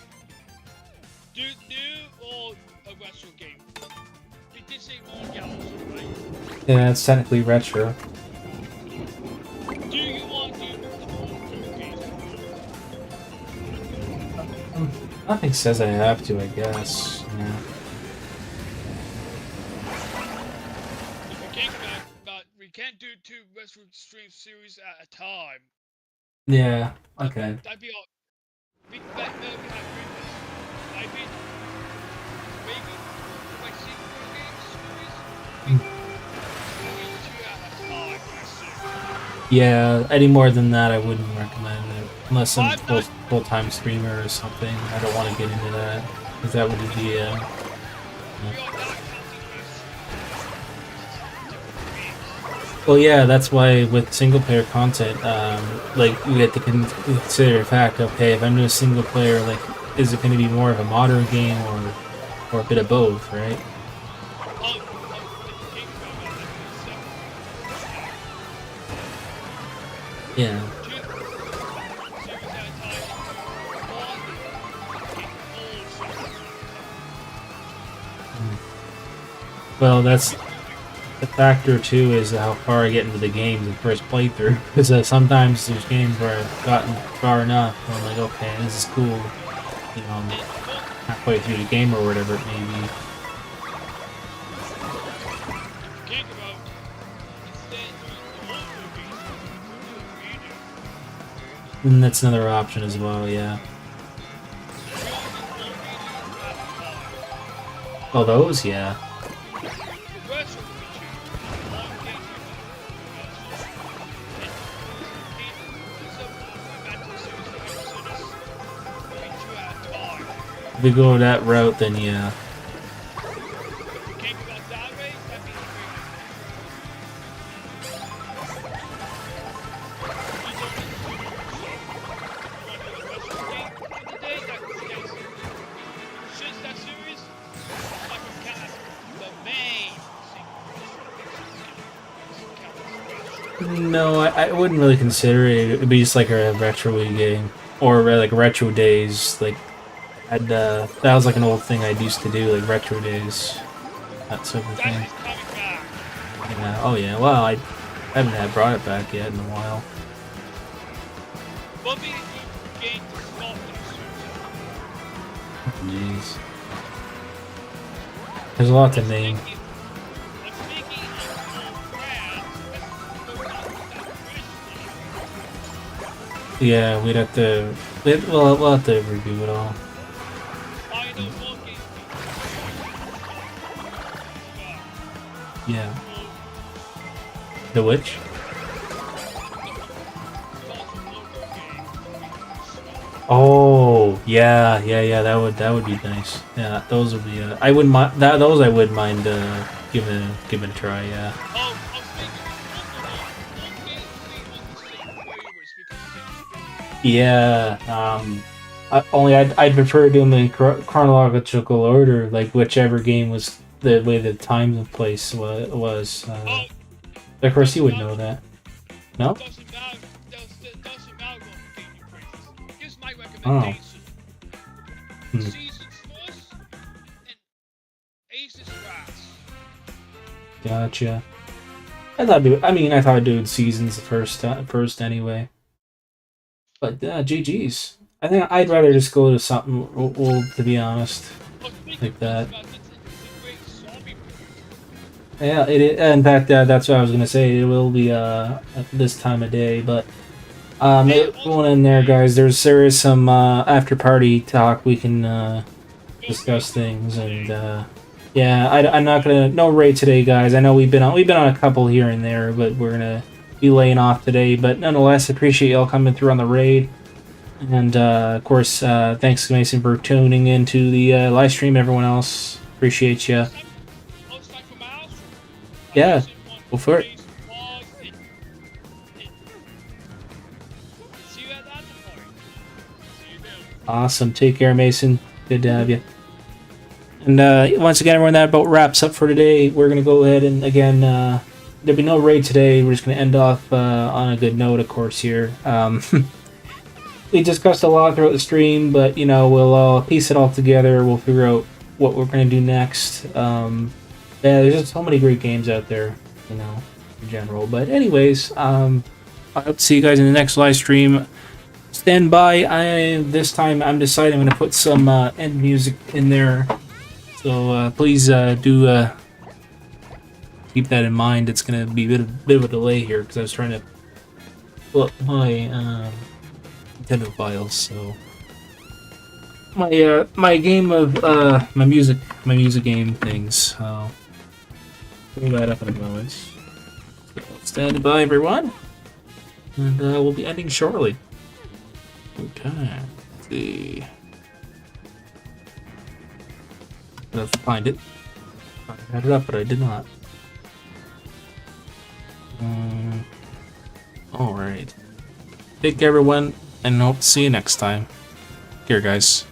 Speaker 2: do new or a retro game, we did say all yellows, right?
Speaker 1: Yeah, it's technically retro.
Speaker 2: Do you want to do the whole game?
Speaker 1: Nothing says I have to, I guess. Yeah.
Speaker 2: We can't do 2 retro stream series at a time.
Speaker 1: Yeah, okay.
Speaker 2: That'd be all. We have replays. I mean, maybe like single game series. We do 2 at a time. That's it.
Speaker 1: Yeah, any more than that I wouldn't recommend it. Unless I'm full-time streamer or something. I don't want to get into that. Because that would be,
Speaker 2: We are not counting this.
Speaker 1: Well, yeah, that's why with single player content, like we have to consider the fact, okay, if I'm doing a single player, like, is it going to be more of a modern game or a bit of both, right?
Speaker 2: If you think about it, I can separate
Speaker 1: Yeah.
Speaker 2: two series at a time.
Speaker 1: Well, that's the factor too is how far I get into the games in first playthrough. Because sometimes there's games where I've gotten far enough, and I'm like, okay, this is cool. You know, I'm halfway through the game or whatever it may be.
Speaker 2: Think about instead doing the whole movie,
Speaker 1: And that's another option as well, yeah. Oh, those, yeah. If we go that route, then yeah. No, I wouldn't really consider it. It'd be just like a retro game. Or like retro days. Like, that was like an old thing I used to do, like retro days. That sort of thing. Yeah, oh yeah, well, I haven't had brought it back yet in a while. Jeez. There's a lot to name. Yeah, we'd have to. We'll have to review it all. Yeah. The which? Oh, yeah. That would be nice. Yeah, those would be. I wouldn't mind that. Those I would mind giving a try. Yeah. Yeah. I'd prefer doing them in chronological order, like whichever game was the way the time and place was. Of course, you would know that. No? Oh. Gotcha. I thought I'd do seasons first anyway. But GG's. I think I'd rather just go to something old, to be honest, like that. Yeah, in fact, that's what I was gonna say. It will be at this time of day, but going in there, guys. There is some after party talk. We can discuss things, and yeah, I'm not gonna no raid today, guys. I know we've been on a couple here and there, but we're gonna be laying off today. But nonetheless, appreciate y'all coming through on the raid, and of course, thanks Mason for tuning into the live stream. Everyone else, appreciate you. Yeah, go for it. Awesome. Take care, Mason. Good to have you. And once again, everyone, that about wraps up for today. We're going to go ahead and, again, there'll be no raid today. We're just going to end off on a good note, of course, here. We discussed a lot throughout the stream, but, you know, we'll piece it all together. We'll figure out what we're going to do next. Yeah, there's just so many great games out there, you know, in general. But anyways, I hope to see you guys in the next live stream. Stand by. This time I'm deciding I'm going to put some end music in there. So please do keep that in mind. It's going to be a bit of a delay here because I was trying to pull up my Nintendo files. So my game of my music game things. So pull that up in a moment. So stand by, everyone, and we'll be ending shortly. Okay. Let's see. I have to find it. I had it up, but I did not. Alright. Take care, everyone, and hope to see you next time. Here, guys.